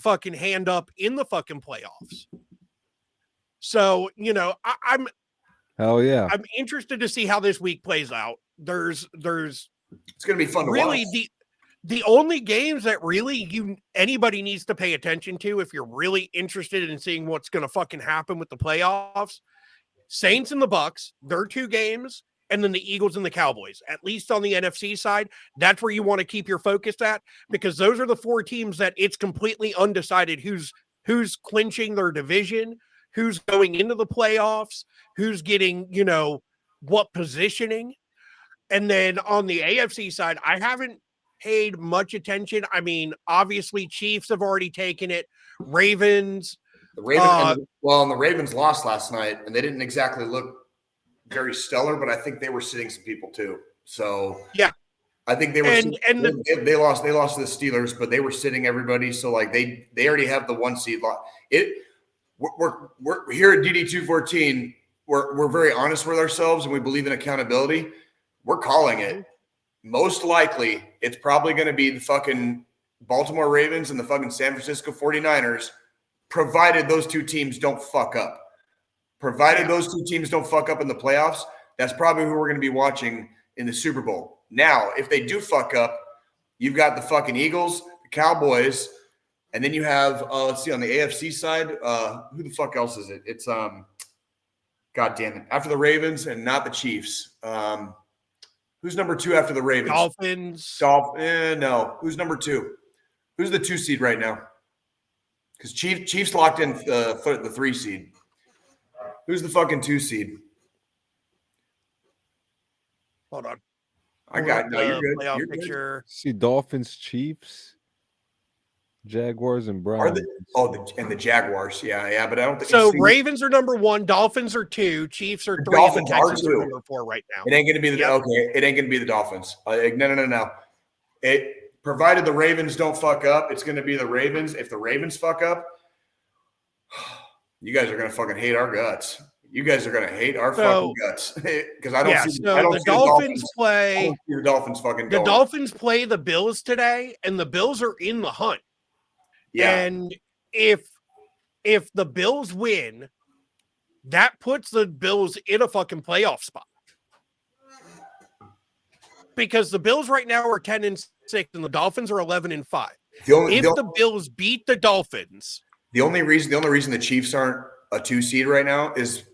fucking hand up in the fucking playoffs. So, I'm hell yeah. I'm interested to see how this week plays out. There's it's going to be fun to really watch. The only games that really anybody needs to pay attention to if you're really interested in seeing what's going to fucking happen with the playoffs, Saints and the Bucks, their 2 games, and then the Eagles and the Cowboys. At least on the NFC side, that's where you want to keep your focus at, because those are the 4 teams that it's completely undecided who's clinching their division, who's going into the playoffs, who's getting, what positioning. And then on the AFC side, I haven't paid much attention. I mean, obviously, Chiefs have already taken it. Ravens. The Ravens lost last night, and they didn't exactly look very stellar, but I think they were sitting some people too. So yeah, I think they were. They lost to the Steelers, but they were sitting everybody. So like they already have the 1 seed. We're here at DD214. We're very honest with ourselves, and we believe in accountability. We're calling it. Most likely, it's probably going to be the fucking Baltimore Ravens and the fucking San Francisco 49ers, provided those 2 teams don't fuck up. Provided those 2 teams don't fuck up in the playoffs, that's probably who we're going to be watching in the Super Bowl. Now, if they do fuck up, you've got the fucking Eagles, the Cowboys, and then you have, let's see, on the AFC side, who the fuck else is it? It's, God damn it, after the Ravens and not the Chiefs. Who's number 2 after the Ravens? Dolphins. No. Who's number 2? Who's the 2 seed right now? Because Chiefs locked in the 3 seed. Who's the fucking 2 seed? Hold on. You're good. Playoff You're picture. Good. See Dolphins, Chiefs, Jaguars, and Browns. And the Jaguars. Yeah, but I don't think so. Ravens are number 1, Dolphins are 2, Chiefs are 3, Dolphins and the Texans are are number 4 right now. It ain't going to be It ain't going to be the Dolphins. No. Provided the Ravens don't fuck up, it's going to be the Ravens. If the Ravens fuck up, you guys are going to fucking hate our guts. You guys are going to hate our fucking guts because I don't see the Dolphins play. I don't see the Dolphins fucking going. The Dolphins play the Bills today, and the Bills are in the hunt. Yeah. And if the Bills win, that puts the Bills in a fucking playoff spot. Because the Bills right now are 10-6 and the Dolphins are 11-5. If the Bills beat the Dolphins, the only reason the Chiefs aren't a 2 seed right now is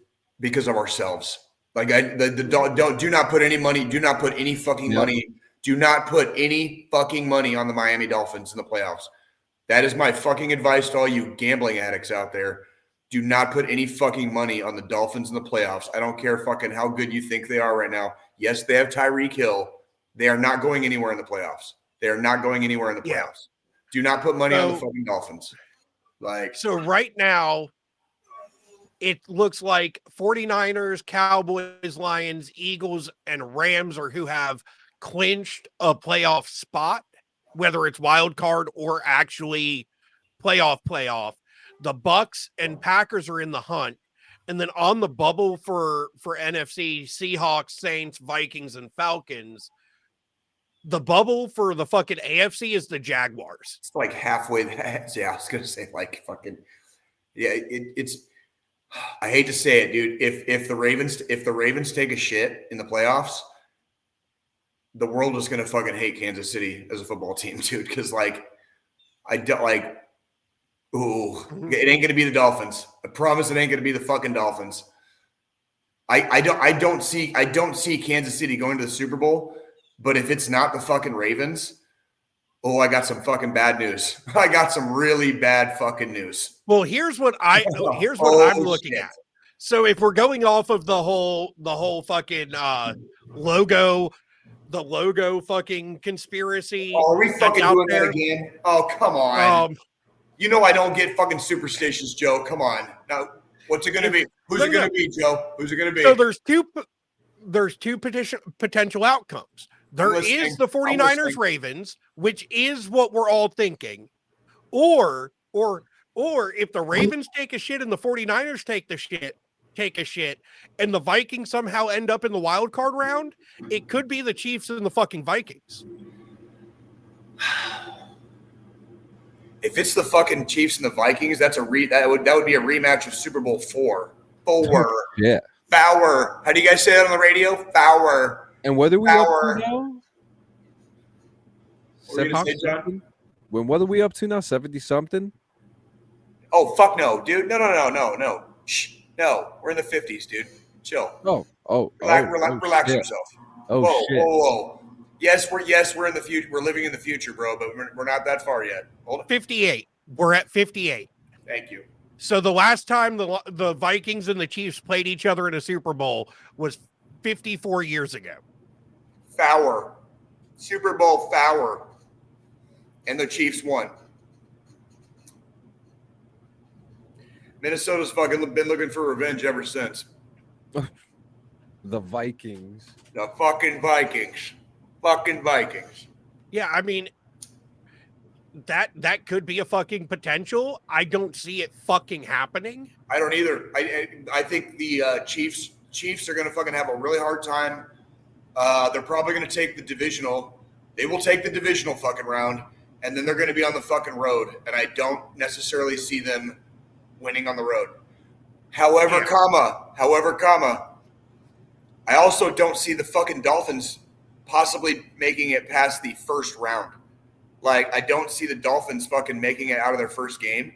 because of ourselves. Like do not put any money. Do not put any fucking money. Do not put any fucking money on the Miami Dolphins in the playoffs. That is my fucking advice to all you gambling addicts out there. Do not put any fucking money on the Dolphins in the playoffs. I don't care fucking how good you think they are right now. Yes, they have Tyreek Hill. They are not going anywhere in the playoffs. They are not going anywhere in the playoffs. Yeah. Do not put money on the fucking Dolphins. So right now, it looks like 49ers, Cowboys, Lions, Eagles, and Rams are who have clinched a playoff spot, whether it's wild card or actually playoff. The Bucks and Packers are in the hunt. And then on the bubble for NFC, Seahawks, Saints, Vikings, and Falcons. The bubble for the fucking AFC is the Jaguars. It's like halfway. Yeah, I was gonna say like fucking. Yeah, it's. I hate to say it, dude. If the Ravens take a shit in the playoffs, the world is gonna fucking hate Kansas City as a football team, dude. Because like, I don't like. Ooh, it ain't gonna be the Dolphins. I promise it ain't gonna be the fucking Dolphins. I don't see Kansas City going to the Super Bowl. But if it's not the fucking Ravens, I got some fucking bad news. I got some really bad fucking news. Well, here's what I'm looking at. So if we're going off of the whole fucking logo, the logo fucking conspiracy. Oh, are we fucking doing that again? Oh, come on. You know I don't get fucking superstitious, Joe. Come on. Now, what's it going to be? Who's it going to be, Joe? Who's it going to be? So there's two potential outcomes. There is the 49ers Ravens, which is what we're all thinking. Or if the Ravens take a shit and the 49ers take a shit and the Vikings somehow end up in the wild card round, it could be the Chiefs and the fucking Vikings. If it's the fucking Chiefs and the Vikings, that would be a rematch of Super Bowl 4. Yeah. Fowler. How do you guys say that on the radio? Fowler. And what are we up to now? What are we up to now? 70-something? Oh, fuck no, dude. No. Shh. No, we're in the 50s, dude. Chill. Relax yourself. Whoa. Yes, we're in the future. We're living in the future, bro, but we're not that far yet. Hold on. 58. We're at 58. Thank you. So the last time the Vikings and the Chiefs played each other in a Super Bowl was 54 years ago. Fowler. Super Bowl Fowler. And the Chiefs won. Minnesota's fucking been looking for revenge ever since. The Vikings. The fucking Vikings. Fucking Vikings. Yeah, I mean, that could be a fucking potential. I don't see it fucking happening. I don't either. I think the Chiefs are going to fucking have a really hard time. They're probably going to take the divisional. They will take the divisional fucking round, and then they're going to be on the fucking road. And I don't necessarily see them winning on the road. However, I also don't see the fucking Dolphins possibly making it past the first round. Like, I don't see the Dolphins fucking making it out of their first game.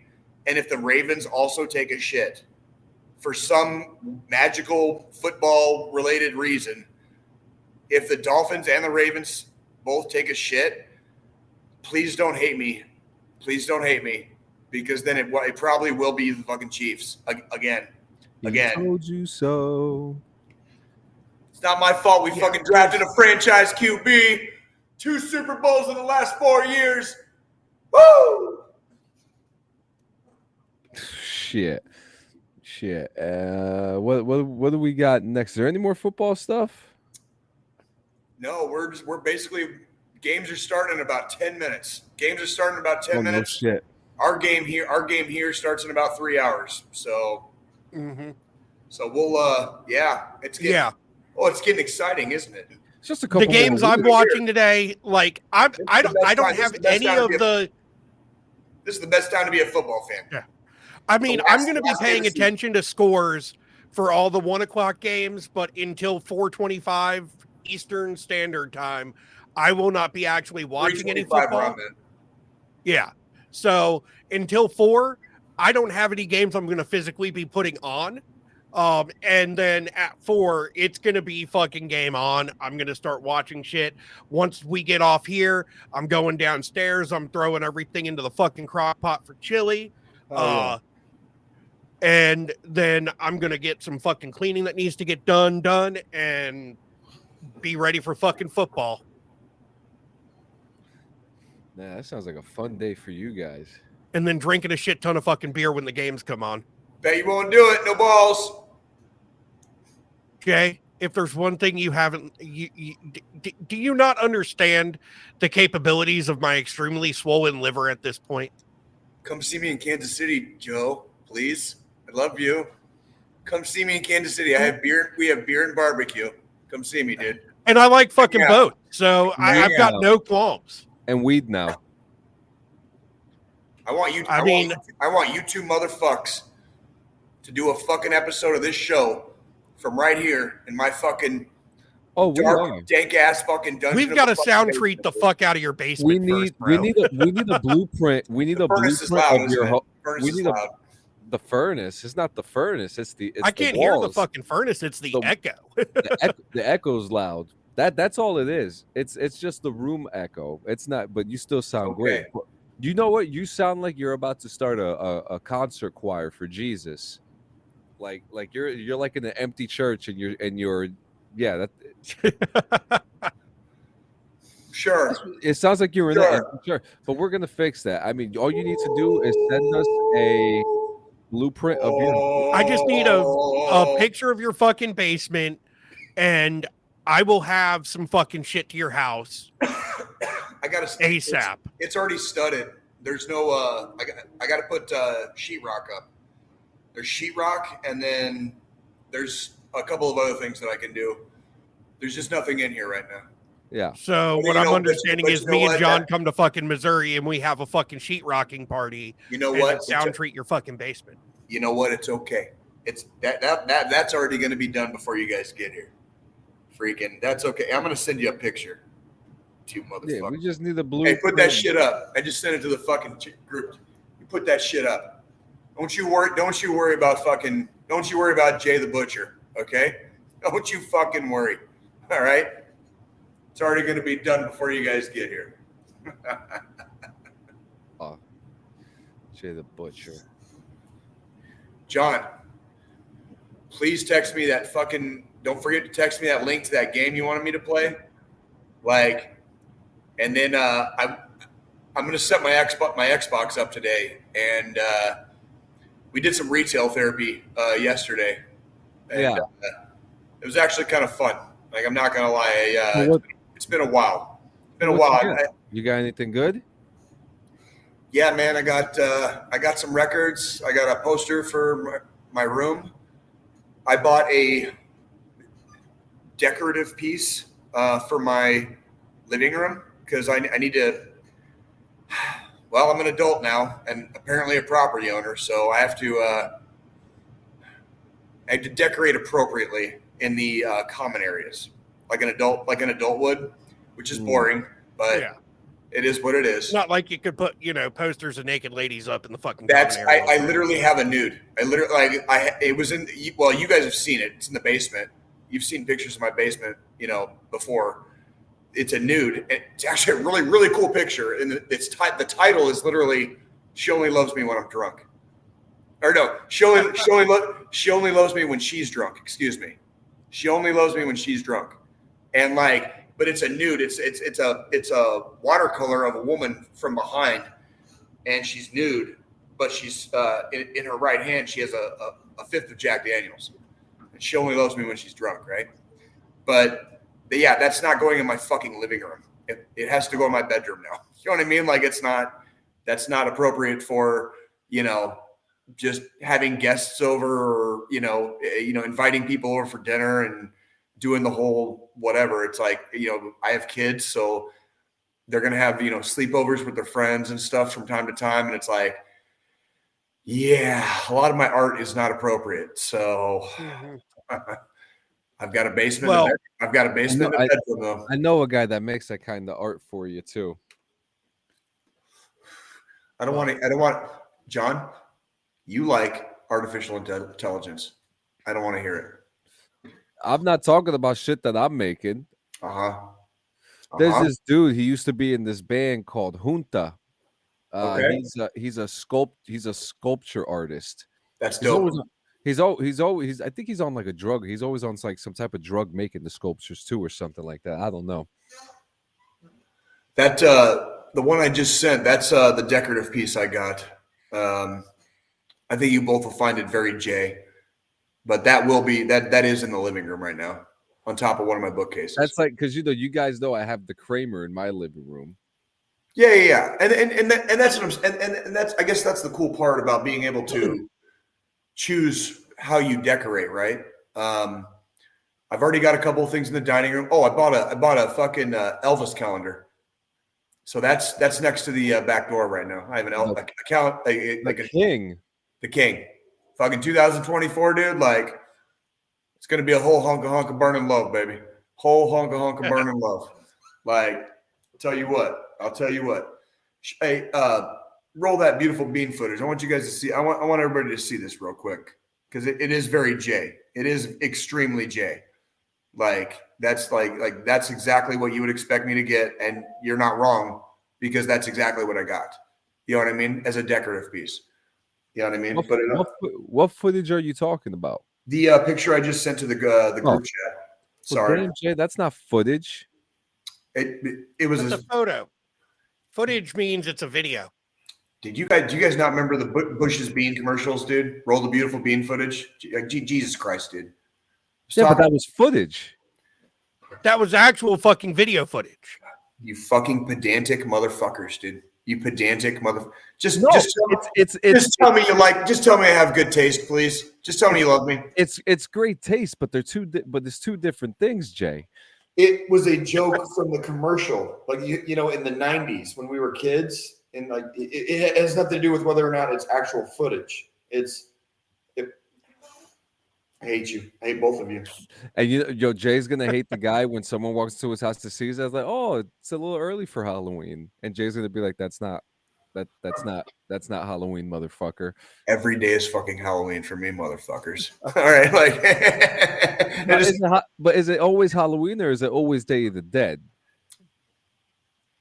And if the Ravens also take a shit for some magical football-related reason, if the Dolphins and the Ravens both take a shit, please don't hate me. Please don't hate me. Because then it probably will be the fucking Chiefs again. I told you so. It's not my fault we fucking drafted a franchise QB. 2 Super Bowls in the last 4 years. Woo! Shit. What do we got next? Is there any more football stuff? No, we're basically games are starting in about 10 minutes. Games are starting in about 10 minutes. No shit. Our game here starts in about 3 hours. So so we'll it's getting exciting, isn't it? It's just a couple. The games I'm watching today, like I don't have any of the. This is the best time to be a football fan. Yeah, I mean, I'm going to be paying attention to scores for all the 1:00 games, but until 4:25 Eastern Standard Time, I will not be actually watching any football. Yeah, so until 4, I don't have any games I'm going to physically be putting on. And then at 4, it's going to be fucking game on. I'm going to start watching shit. Once we get off here, I'm going downstairs. I'm throwing everything into the fucking crock pot for chili. And then I'm going to get some fucking cleaning that needs to get done and be ready for fucking football. Nah, that sounds like a fun day for you guys. And then drinking a shit ton of fucking beer when the games come on. Bet you won't do it. No balls. Jay, if there's one thing you haven't, do you not understand the capabilities of my extremely swollen liver at this point? Come see me in Kansas City, Joe, please. I love you. Come see me in Kansas City. I have beer. We have beer and barbecue. Come see me, dude. And I like fucking Yeah. both. So I've got no qualms. And weed now. I want you. I want you two motherfucks to do a fucking episode of this show from right here in my fucking dark, dank ass fucking dungeon. We've got to sound treat the fuck out of your basement. We need a blueprint. We need a blueprint of your home. We need the furnace. It's not the furnace. It's I can't hear the fucking furnace. It's the echo. the echo's loud. That's all it is. It's just the room echo. It's not, but you still sound great. You know what? You sound like you're about to start a concert choir for Jesus. Like you're like in an empty church and you're yeah, that sure. It sounds like you're in an empty church. But we're gonna fix that. I mean, all you need to do is send us a blueprint of your I just need a picture of your fucking basement, and I will have some fucking shit to your house. I got to ASAP. It's already studded. There's no I got to put sheetrock up. There's sheetrock, and then there's a couple of other things that I can do. There's just nothing in here right now. Yeah. So what I'm understanding is me and John come to fucking Missouri and we have a fucking sheetrocking party. You know what? Sound treat your fucking basement. You know what? It's okay. It's that's already going to be done before you guys get here. Freaking, that's okay. I'm going to send you a picture. You motherfucker. Yeah, we just need the blue. Hey, put that shit up. I just sent it to the fucking group. You put that shit up. Don't you worry about Jay the Butcher. Okay? Don't you fucking worry. All right? It's already going to be done before you guys get here. Oh, Jay the Butcher. John, please text me that fucking. Don't forget to text me that link to that game you wanted me to play. And then I'm going to set my Xbox up today, and we did some retail therapy yesterday. And, it was actually kind of fun. Like, I'm not going to lie. It's been a while. You got anything good? Yeah, man. I got some records. I got a poster for my room. I bought a decorative piece for my living room because I need to. Well, I'm an adult now and apparently a property owner, so I have to decorate appropriately in the common areas, like an adult would, which is boring, but it is what it is. It's not like you could put, posters of naked ladies up in the fucking. I literally have a nude. It was in. Well, you guys have seen it. It's in the basement. You've seen pictures of my basement, before. It's a nude. It's actually a really, really cool picture, and the title is literally "She only loves me when I'm drunk." Or no, she only loves me when she's drunk. Excuse me. She only loves me when she's drunk, and but it's a nude. It's a watercolor of a woman from behind, and she's nude, but she's in her right hand she has a fifth of Jack Daniels, and she only loves me when she's drunk, right? But yeah, that's not going in my fucking living room. It has to go in my bedroom now. You know what I mean? Like that's not appropriate for just having guests over or inviting people over for dinner and doing the whole whatever. It's like, I have kids, so they're going to have, sleepovers with their friends and stuff from time to time. And it's like, yeah, a lot of my art is not appropriate. So I've got a basement. I've got a basement in the bedroom, though. I know a guy that makes that kind of art for you too. I don't want John, you like artificial intelligence. I don't want to hear it. I'm not talking about shit that I'm making. There's this dude. He used to be in this band called Junta. Okay. He's a sculpture artist. That's dope. He's always. I think he's on like a drug. He's always on like some type of drug making the sculptures too, or something like that. I don't know. That the one I just sent. That's the decorative piece I got. I think you both will find it very J. But that will be that is in the living room right now, on top of one of my bookcases. That's like because you guys know I have the Kramer in my living room. Yeah, and that's what and that's I guess that's the cool part about being able to choose how you decorate, right? I've already got a couple of things in the dining room. Oh, I bought a fucking Elvis calendar. So that's next to the back door right now. I have an king. The king. Fucking 2024, dude. Like, it's gonna be a whole hunk of burning love, baby. Whole hunk of burning love. Like, I'll tell you what. Hey, roll that beautiful bean footage. I want you guys to see. I want everybody to see this real quick because it is very Jay. It is extremely Jay. Like that's that's exactly what you would expect me to get, and you're not wrong because that's exactly what I got. You know what I mean? As a decorative piece. You know what I mean? What footage are you talking about? The picture I just sent to the group chat. Sorry, well, Jay, that's not footage. It was a photo. Footage means it's a video. Do you guys not remember the Bush's bean commercials, dude? Roll the beautiful bean footage. Jesus Christ, dude. Yeah, but that was footage. That was actual fucking video footage. You fucking pedantic motherfuckers, dude. You pedantic mother. Just tell me you like. Just tell me I have good taste, please. Just tell me you love me. It's great taste, but it's two different things, Jay. It was a joke from the commercial, like you know, in the '90s when we were kids, and like it has nothing to do with whether or not it's actual footage. I hate you. I hate both of you. And Jay's gonna hate the guy when someone walks to his house to see us. I was like, oh, it's a little early for Halloween, and Jay's gonna be like, that's not Halloween, motherfucker. Every day is fucking Halloween for me, motherfuckers. All right, like. But is it always Halloween or is it always Day of the Dead?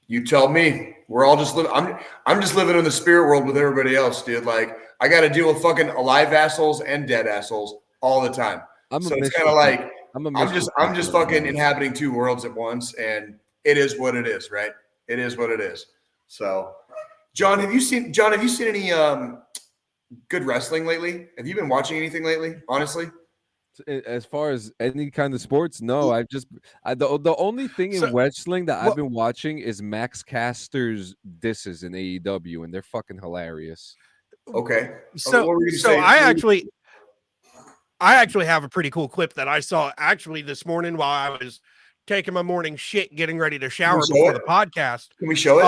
You tell me. We're all just living. I'm just living in the spirit world with everybody else, dude. Like I got to deal with fucking alive assholes and dead assholes all the time. So it's kind of like I'm just fucking inhabiting two worlds at once, and it is what it is, right? It is what it is. So, John, have you seen any good wrestling lately? Have you been watching anything lately? Honestly, as far as any kind of sports, no. The only thing in wrestling that I've been watching is Max Caster's disses in AEW, and they're fucking hilarious. Okay, so I actually have a pretty cool clip that I saw actually this morning while I was taking my morning shit, getting ready to shower before the podcast. Can we show it?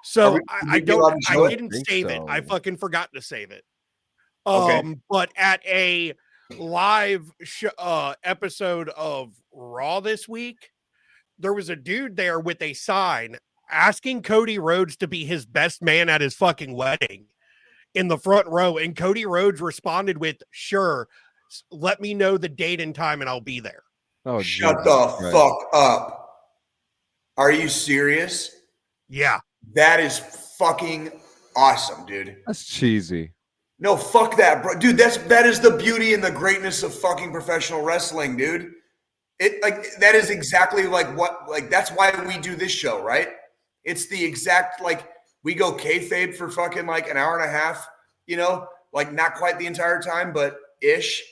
So I didn't save it. I fucking forgot to save it. Okay. But at a live episode of Raw this week, there was a dude there with a sign asking Cody Rhodes to be his best man at his fucking wedding in the front row. And Cody Rhodes responded with, sure, let me know the date and time and I'll be there. Oh, shut the fuck up. Are you serious? Yeah. That is fucking awesome, dude. That's cheesy. No, fuck that, bro. Dude, that is the beauty and the greatness of fucking professional wrestling, dude. That is exactly that's why we do this show, right? It's the exact, we go kayfabe for fucking an hour and a half, not quite the entire time, but ish,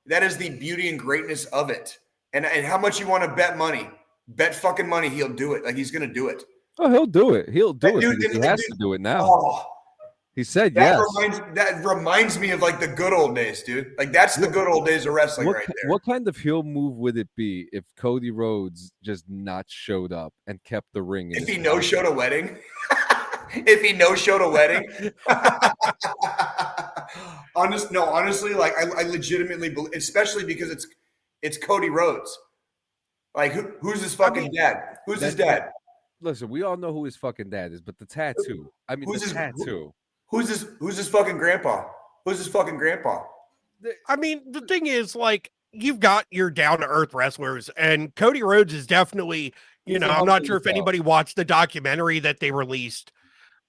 that is the beauty and greatness of it. And how much you want to bet money, bet fucking money, he'll do it. He's going to do it. Oh, he'll do it. He'll do it. Dude, he has to do it now. Oh, he said yes. That reminds me of the good old days, dude. That's the good old days of wrestling right there. What kind of heel move would it be if Cody Rhodes just not showed up and kept the ring? If he no-showed a wedding? If he no-showed a wedding? Honestly, I legitimately believe, especially because it's Cody Rhodes. Who's his fucking dad? Who's his dad? Listen, we all know who his fucking dad is, but the tattoo. I mean, who's the tattoo. Who's his fucking grandpa? Who's his fucking grandpa? I mean, the thing is, you've got your down-to-earth wrestlers, and Cody Rhodes is definitely, I'm not sure if anybody watched the documentary that they released,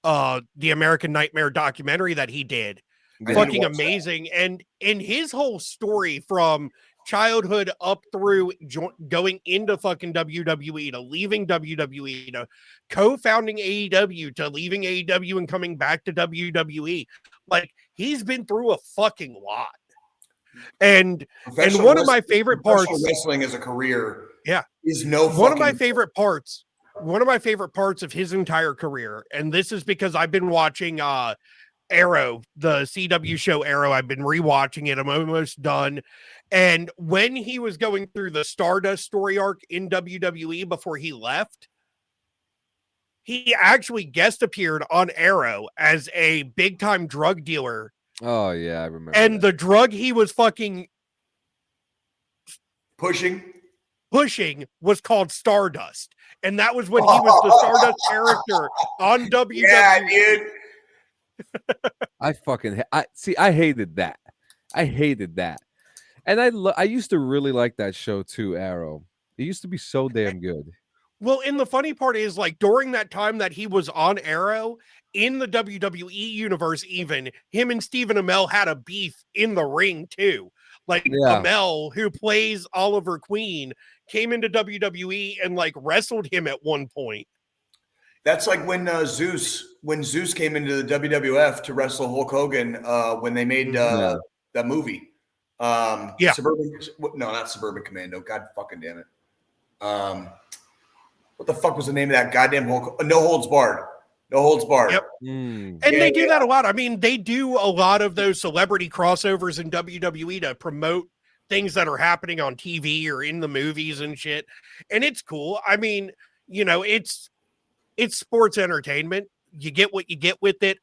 the American Nightmare documentary that he did. Fucking amazing. And in his whole story from childhood up through going into fucking WWE to leaving WWE to co-founding AEW to leaving AEW and coming back to WWE, he's been through a fucking lot. And one of my favorite parts, wrestling as a career, is one of my favorite parts of his entire career, and this is because I've been watching Arrow, the CW show Arrow. I've been rewatching it. I'm almost done. And when he was going through the Stardust story arc in WWE before he left, he actually guest appeared on Arrow as a big time drug dealer. Oh yeah, I remember. And that. the drug he was fucking pushing was called Stardust. And that was when he was the Stardust character on WWE. Yeah, dude. I hated that. I hated that. And I used to really like that show too, Arrow. It used to be so damn good. Well, and the funny part is, like, during that time that he was on Arrow, in the WWE universe, even, him and Stephen Amell had a beef in the ring, too. Like, Yeah. Amell, who plays Oliver Queen, came into WWE and, like, wrestled him at one point. That's like when Zeus came into the WWF to wrestle Hulk Hogan when they made that movie. Not Suburban Commando. God fucking damn it. What the fuck was the name of that goddamn Hulk? No Holds Barred. No Holds Barred. Yep. And they do that a lot. I mean, they do a lot of those celebrity crossovers in WWE to promote things that are happening on TV or in the movies and shit. And it's cool. I mean, you know, it's sports entertainment. You get what you get with it.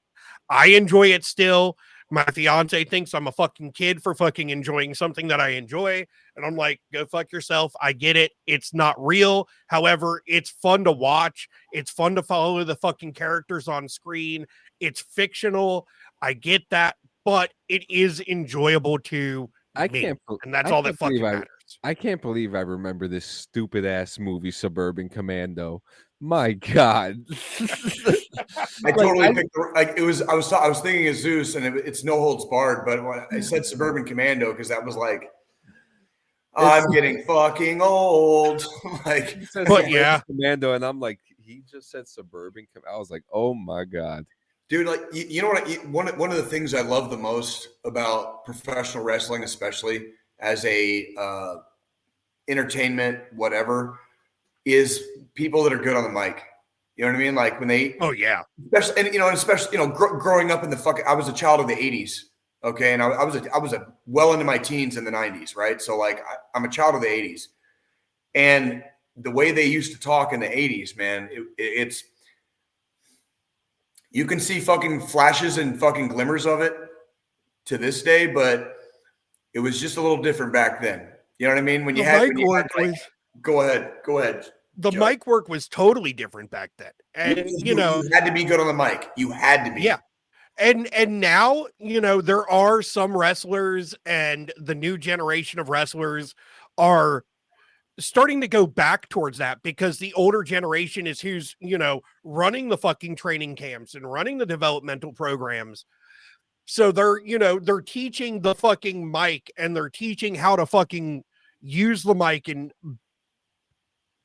I enjoy it still. My fiance thinks I'm a fucking kid for fucking enjoying something that I enjoy. And I'm like, go fuck yourself. I get it. It's not real. However, it's fun to watch. It's fun to follow the fucking characters on screen. It's fictional. I get that, but it is enjoyable to me. And that's all that fucking matters. I can't believe I remember this stupid ass movie, Suburban Commando. My God. I totally picked I was thinking of Zeus and it's No Holds Barred, but when I said Suburban Commando because that was like I'm getting fucking old. Like, but yeah, Commando, and I'm like, he just said Suburban. I was like, oh my God, dude. Like, you know what? One of the things I love the most about professional wrestling, especially as a entertainment whatever, is people that are good on the mic. You know what I mean? Like when they, especially growing up in I was a child of the 80s. Okay. And I was well into my teens in the 90s. Right. So like, I'm a child of the 80s, and the way they used to talk in the 80s, man, it's, you can see fucking flashes and fucking glimmers of it to this day, but it was just a little different back then. You know what I mean? When you had, go ahead. The Joe. mic work was totally different back then. And you had to be good on the mic. You had to be. Yeah. And now, there are some wrestlers, and the new generation of wrestlers are starting to go back towards that, because the older generation is who's, running the fucking training camps and running the developmental programs. So they're teaching the fucking mic, and they're teaching how to fucking use the mic and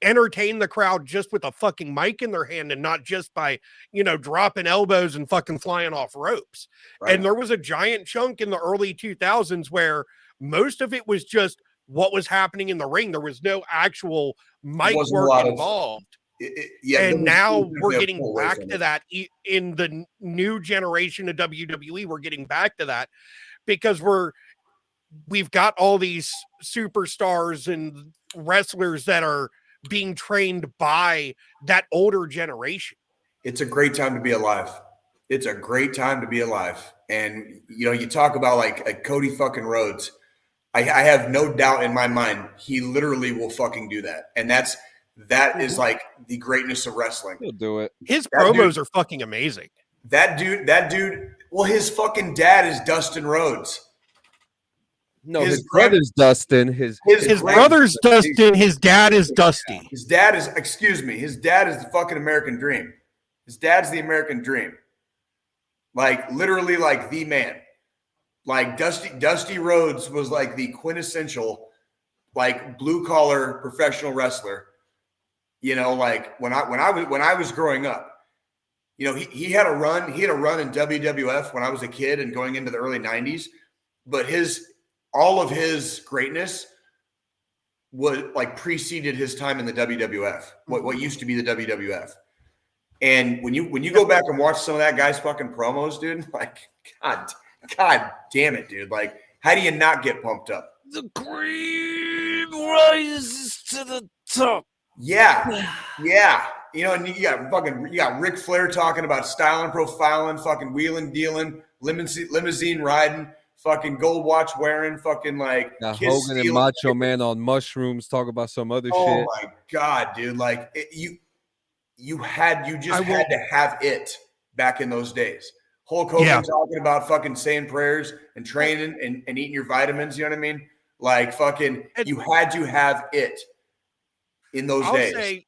entertain the crowd just with a fucking mic in their hand, and not just by, dropping elbows and fucking flying off ropes. Right. And there was a giant chunk in the early 2000s where most of it was just what was happening in the ring. There was no actual mic work involved. And now we're getting back to that in the new generation of WWE. We're getting back to that because we've got all these superstars and wrestlers that are being trained by that older generation. It's a great time to be alive. It's a great time to be alive. And, you talk about like Cody fucking Rhodes. I have no doubt in my mind, he literally will fucking do that. And that is like the greatness of wrestling. He'll do it. His promos are fucking amazing. That dude, well, his fucking dad is Dustin Rhodes. No, his brother's Dustin. His brother's Dustin. His dad is Dusty. His dad is the fucking American Dream. His dad's the American Dream. Like, literally, like the man. Like Dusty Rhodes was like the quintessential, like, blue collar professional wrestler. Like when I was growing up, he had a run. He had a run in WWF when I was a kid and going into the early 90s. But all of his greatness was like preceded his time in the WWF, what used to be the WWF. And when you go back and watch some of that guy's fucking promos, dude, like God damn it, dude. Like, how do you not get pumped up? The cream rises to the top. Yeah. You know, and you got Ric Flair talking about styling, profiling, fucking wheeling, dealing, limousine riding, fucking gold watch wearing, fucking like Hogan and Macho Man on mushrooms talk about some other shit. Oh my God, dude. Like you had to have it back in those days. Hulk Hogan talking about fucking saying prayers and training and eating your vitamins. You know what I mean? Like fucking, you had to have it in those days.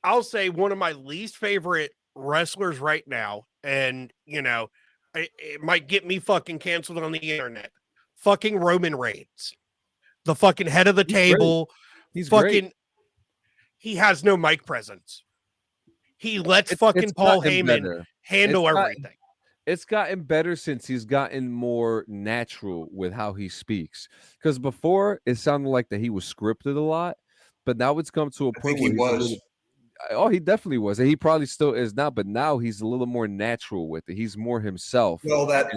I'll say one of my least favorite wrestlers right now, and you know, it might get me fucking canceled on the internet. Fucking Roman Reigns, the fucking head of the table. Great. He's fucking. Great. He has no mic presence. He lets fucking Paul Heyman handle everything. It's gotten better since he's gotten more natural with how he speaks. Because before it sounded like that he was scripted a lot, but now it's come to a point where he was. He definitely was, and he probably still is now. But now he's a little more natural with it. He's more himself. Well, that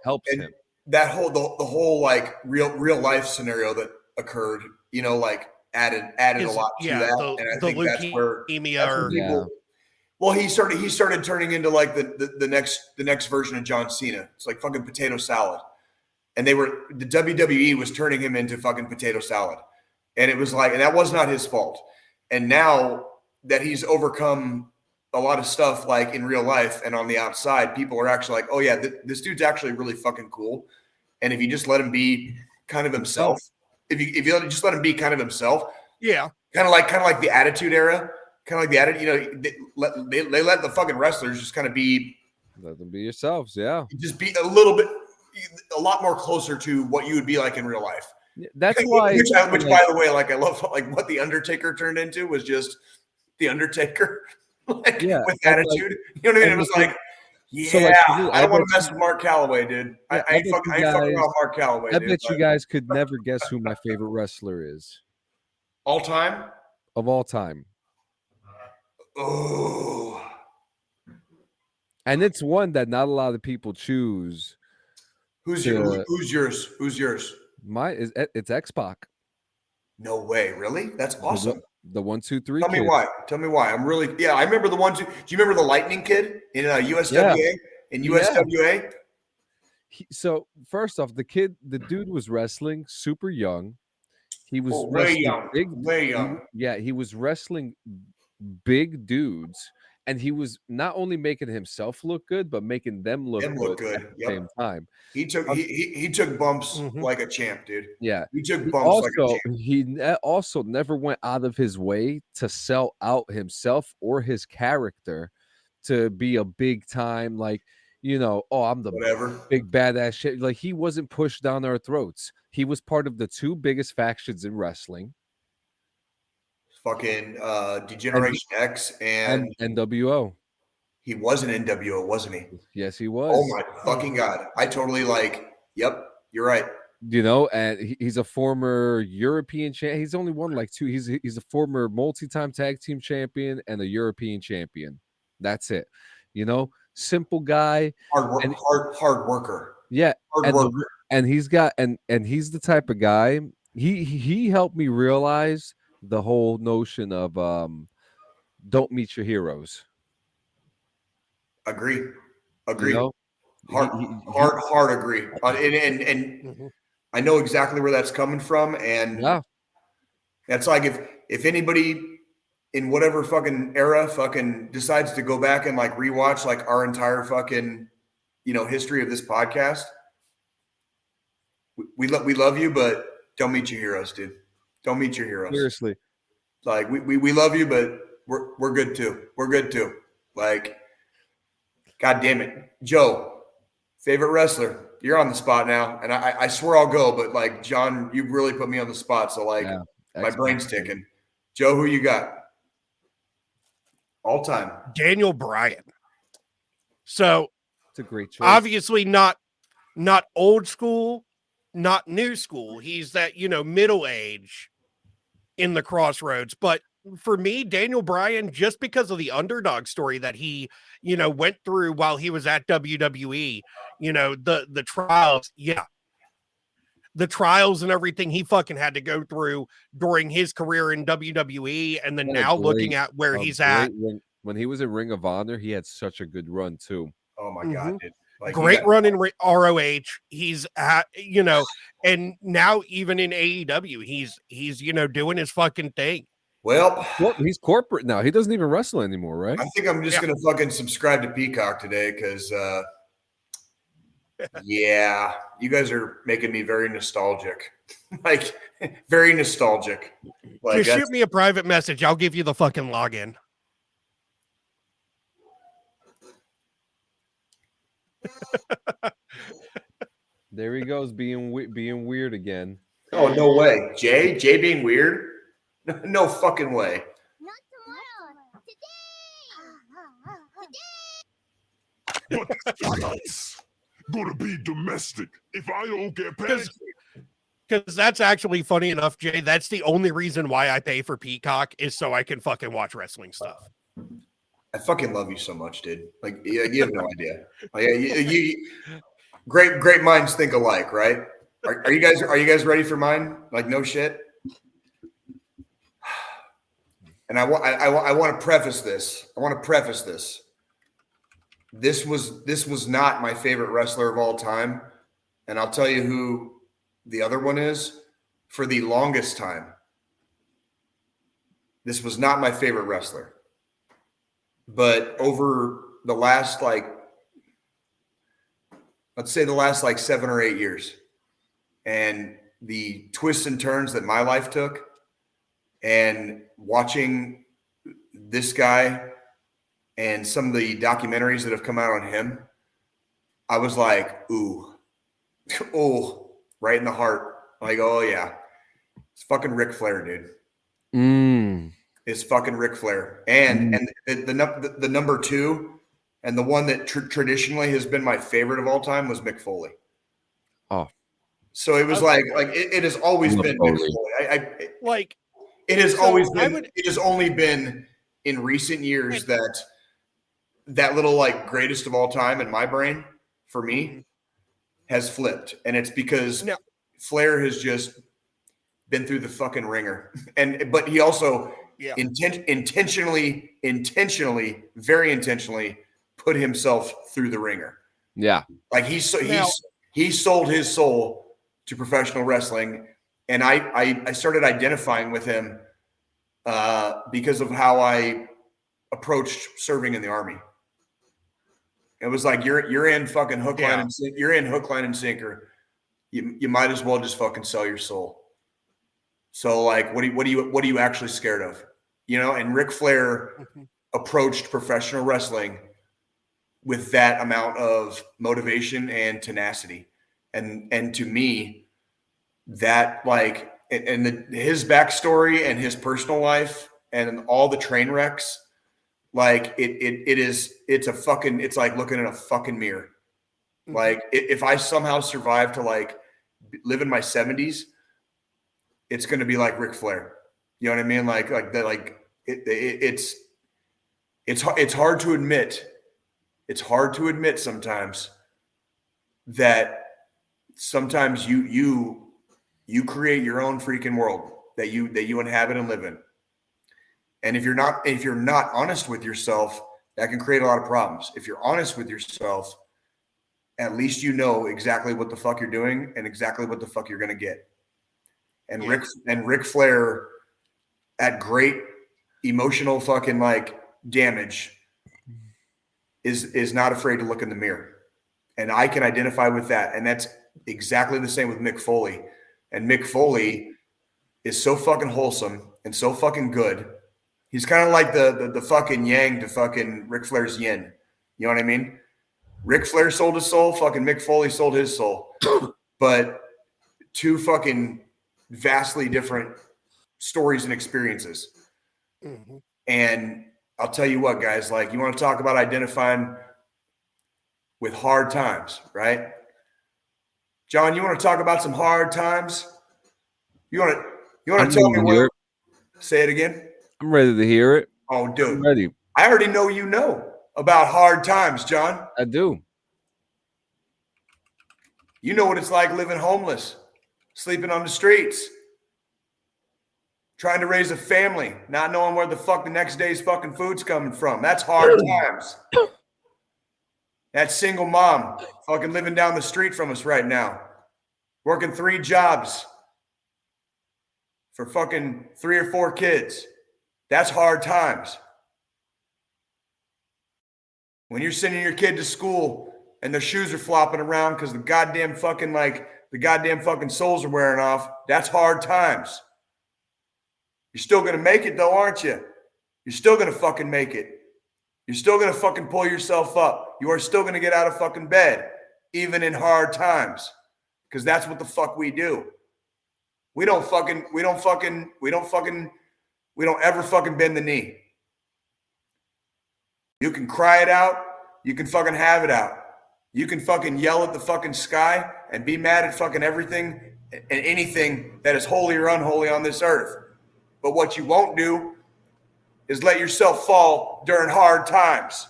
helps him. That whole the whole like real life scenario that occurred, you know, like added a lot to that. And I think that's where people. Well, he started turning into like the next version of John Cena. It's like fucking potato salad, and the WWE was turning him into fucking potato salad, and it was like, and that was not his fault. And now that he's overcome a lot of stuff, like in real life and on the outside, people are actually like, oh yeah, this dude's actually really fucking cool. And if you just let him be kind of himself, if you just let him be kind of himself, yeah, kind of like the Attitude Era. Kind of like the attitude, you know, they let the fucking wrestlers just kind of be. Let them be yourselves, yeah. Just be a lot more closer to what you would be like in real life. Yeah, that's why. Which, by the way, like I love, like what the Undertaker turned into was just the Undertaker, with attitude. Like, you know what I mean? It was like, I don't want to mess with Mark Calloway, dude. I ain't fucking around Mark Calloway. I bet you guys could never guess who my favorite wrestler is. All time? Of all time. Oh, and it's one that not a lot of people choose. Who's yours? It's X-Pac. No way, really? That's awesome. The 1, 2, 3. Tell me why. I'm really I remember the 1, 2. Do you remember the Lightning Kid in USWA? Yeah. In USWA? So first off, the dude was wrestling super young. He was way young. He was wrestling big dudes, and he was not only making himself look good, but making them look good at the same time. He took bumps like a champ, dude. Yeah, he took bumps like a champ. He also never went out of his way to sell out himself or his character to be a big time, like, you know, I'm the big badass shit. Like, he wasn't pushed down our throats. He was part of the 2 biggest factions in wrestling. Fucking Degeneration X and NWO. He was an NWO, wasn't he? Yes, he was. Oh my fucking God. I totally yep, you're right. You know, and he's a former European champ. He's only won like 2. He's a former multi-time tag team champion and a European champion. That's it. You know, simple guy. Hard worker. Yeah. Hard worker. And he's the type of guy. He helped me realize the whole notion of don't meet your heroes. Agree. You know? Hard agree. And I know exactly where that's coming from. And that's like if anybody in whatever fucking era fucking decides to go back and like rewatch like our entire fucking, you know, history of this podcast, we love you, but don't meet your heroes, dude. Don't meet your heroes. Seriously. Like we love you, but we're good too. We're good too. Like, God damn it. Joe, favorite wrestler. You're on the spot now. And I swear I'll go, but like, John, you really put me on the spot. So like my brain's ticking. Joe, who you got? All time. Daniel Bryan. So it's a great choice. Obviously not old school, not new school. He's that, you know, middle age in the crossroads, but for me, Daniel Bryan, just because of the underdog story that he, went through while he was at WWE, the trials, the trials and everything he fucking had to go through during his career in WWE, and then now looking at where he's at. When he was in Ring of Honor, he had such a good run too. Oh my God, dude. Like, great run in ROH. He's at, and now even in AEW, he's doing his fucking thing. Well, he's corporate now. He doesn't even wrestle anymore, right? I think I'm just gonna fucking subscribe to Peacock today because yeah, you guys are making me very nostalgic. Like very nostalgic. Like, just shoot me a private message. I'll give you the fucking login. There he goes, being weird again. Oh, no way. Jay being weird? No fucking way. Not tomorrow. Today. But it's gonna be domestic if I don't get past. Because that's actually funny enough, Jay. That's the only reason why I pay for Peacock is so I can fucking watch wrestling stuff. I fucking love you so much, dude. Like, you have no idea. Like, you great minds think alike, right? Are you guys ready for mine? Like, no shit. And I want to preface this. This was not my favorite wrestler of all time, and I'll tell you who the other one is. For the longest time, this was not my favorite wrestler. But over the last, let's say the last 7 or 8 years, and the twists and turns that my life took, and watching this guy and some of the documentaries that have come out on him, I was like, ooh, right in the heart. Like, oh yeah, it's fucking Ric Flair, dude. It's fucking Ric Flair, and the number two, and the one that traditionally has been my favorite of all time was Mick Foley. Oh, so it was it has always been Mick Foley. It has always been. It has only been in recent years that little greatest of all time in my brain for me has flipped, and it's because Flair has just been through the fucking ringer, but he also intentionally, very intentionally put himself through the ringer. Yeah, like he sold his soul to professional wrestling, and I started identifying with him because of how I approached serving in the Army. It was like you're in fucking hook, line, and you're in hook, line, and sinker. You might as well just fucking sell your soul. So what are you actually scared of? And Ric Flair approached professional wrestling with that amount of motivation and tenacity. And to me, that his backstory and his personal life and all the train wrecks, it's like looking in a fucking mirror. Like if I somehow survive to live in my 70s, it's going to be like Ric Flair. You know what I mean? It's hard to admit. It's hard to admit sometimes that sometimes you create your own freaking world that you inhabit and live in. And if you're not honest with yourself, that can create a lot of problems. If you're honest with yourself, at least you know exactly what the fuck you're doing and exactly what the fuck you're going to get. And Ric Flair, at great emotional fucking damage, is not afraid to look in the mirror. And I can identify with that. And that's exactly the same with Mick Foley. And Mick Foley is so fucking wholesome and so fucking good. He's kind of like the fucking yang to fucking Ric Flair's yin. You know what I mean? Ric Flair sold his soul. Fucking Mick Foley sold his soul. But two fucking vastly different stories and experiences. Mm-hmm. And I'll tell you what, guys, you want to talk about identifying with hard times, right? John, you want to talk about some hard times? You want to tell me what? Say it again. I'm ready to hear it. Oh, I'm dude. ready. I already know you know about hard times, John. I do. You know what it's like living homeless, sleeping on the streets, trying to raise a family, not knowing where the fuck the next day's fucking food's coming from. That's hard times. That single mom fucking living down the street from us right now, working 3 jobs for fucking 3 or 4 kids. That's hard times. When you're sending your kid to school and their shoes are flopping around because the goddamn fucking soles are wearing off, that's hard times. You're still going to make it though, aren't you? You're still going to fucking make it. You're still going to fucking pull yourself up. You are still going to get out of fucking bed, even in hard times, because that's what the fuck we do. We don't ever fucking bend the knee. You can cry it out. You can fucking have it out. You can fucking yell at the fucking sky and be mad at fucking everything and anything that is holy or unholy on this earth. But what you won't do is let yourself fall during hard times.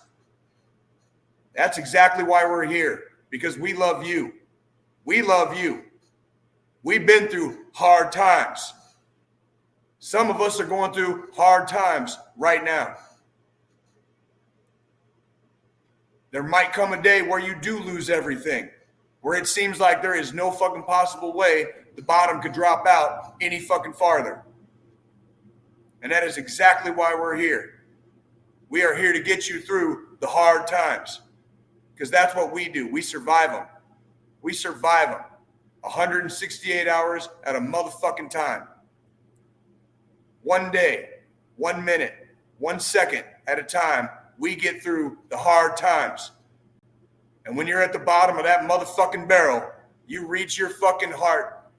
That's exactly why we're here, because we love you. We love you. We've been through hard times. Some of us are going through hard times right now. There might come a day where you do lose everything, where it seems like there is no fucking possible way the bottom could drop out any fucking farther. And that is exactly why we're here. We are here to get you through the hard times, because that's what we do. We survive them. We survive them 168 hours at a motherfucking time. 1 day, 1 minute, 1 second at a time, we get through the hard times. And when you're at the bottom of that motherfucking barrel, you reach your fucking heart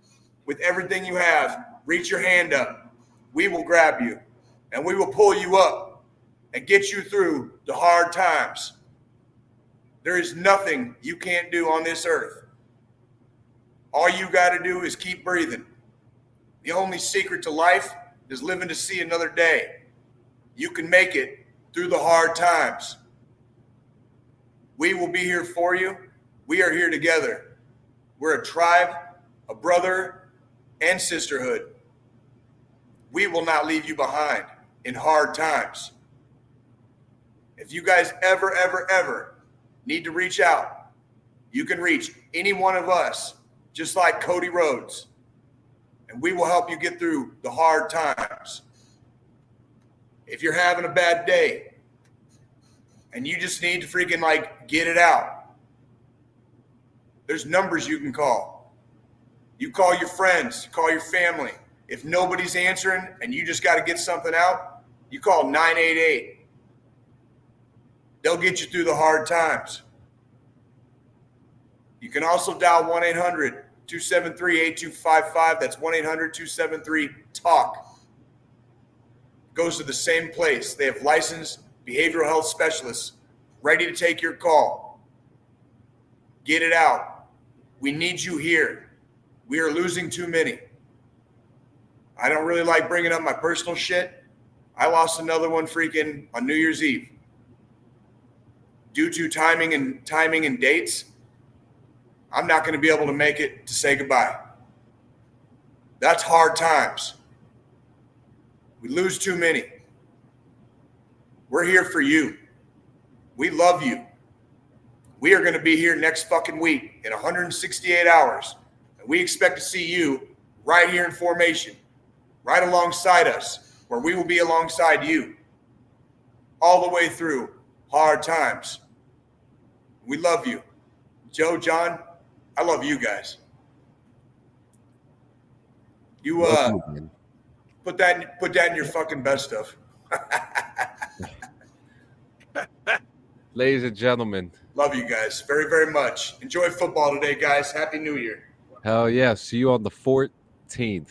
with everything you have. Reach your hand up. We will grab you and we will pull you up and get you through the hard times. There is nothing you can't do on this earth. All you got to do is keep breathing. The only secret to life is living to see another day. You can make it through the hard times. We will be here for you. We are here together. We're a tribe, a brother, and sisterhood. We will not leave you behind in hard times. If you guys ever need to reach out, you can reach any one of us, just like Cody Rhodes, and we will help you get through the hard times. If you're having a bad day and you just need to freaking get it out, there's numbers you can call. You call your friends, you call your family. If nobody's answering and you just got to get something out, you call 988. They'll get you through the hard times. You can also dial 1-800-273-8255. That's 1-800-273-TALK. Goes to the same place. They have licensed behavioral health specialists ready to take your call. Get it out. We need you here. We are losing too many. I don't really like bringing up my personal shit. I lost another one freaking on New Year's Eve. Due to timing and dates, I'm not going to be able to make it to say goodbye. That's hard times. We lose too many. We're here for you. We love you. We are going to be here next fucking week in 168 hours. And we expect to see you right here in formation, right alongside us, where we will be alongside you all the way through hard times. We love you. Joe, John, I love you guys. You put that in your fucking best stuff. Ladies and gentlemen. Love you guys very, very much. Enjoy football today, guys. Happy New Year. Hell yeah. See you on the 14th.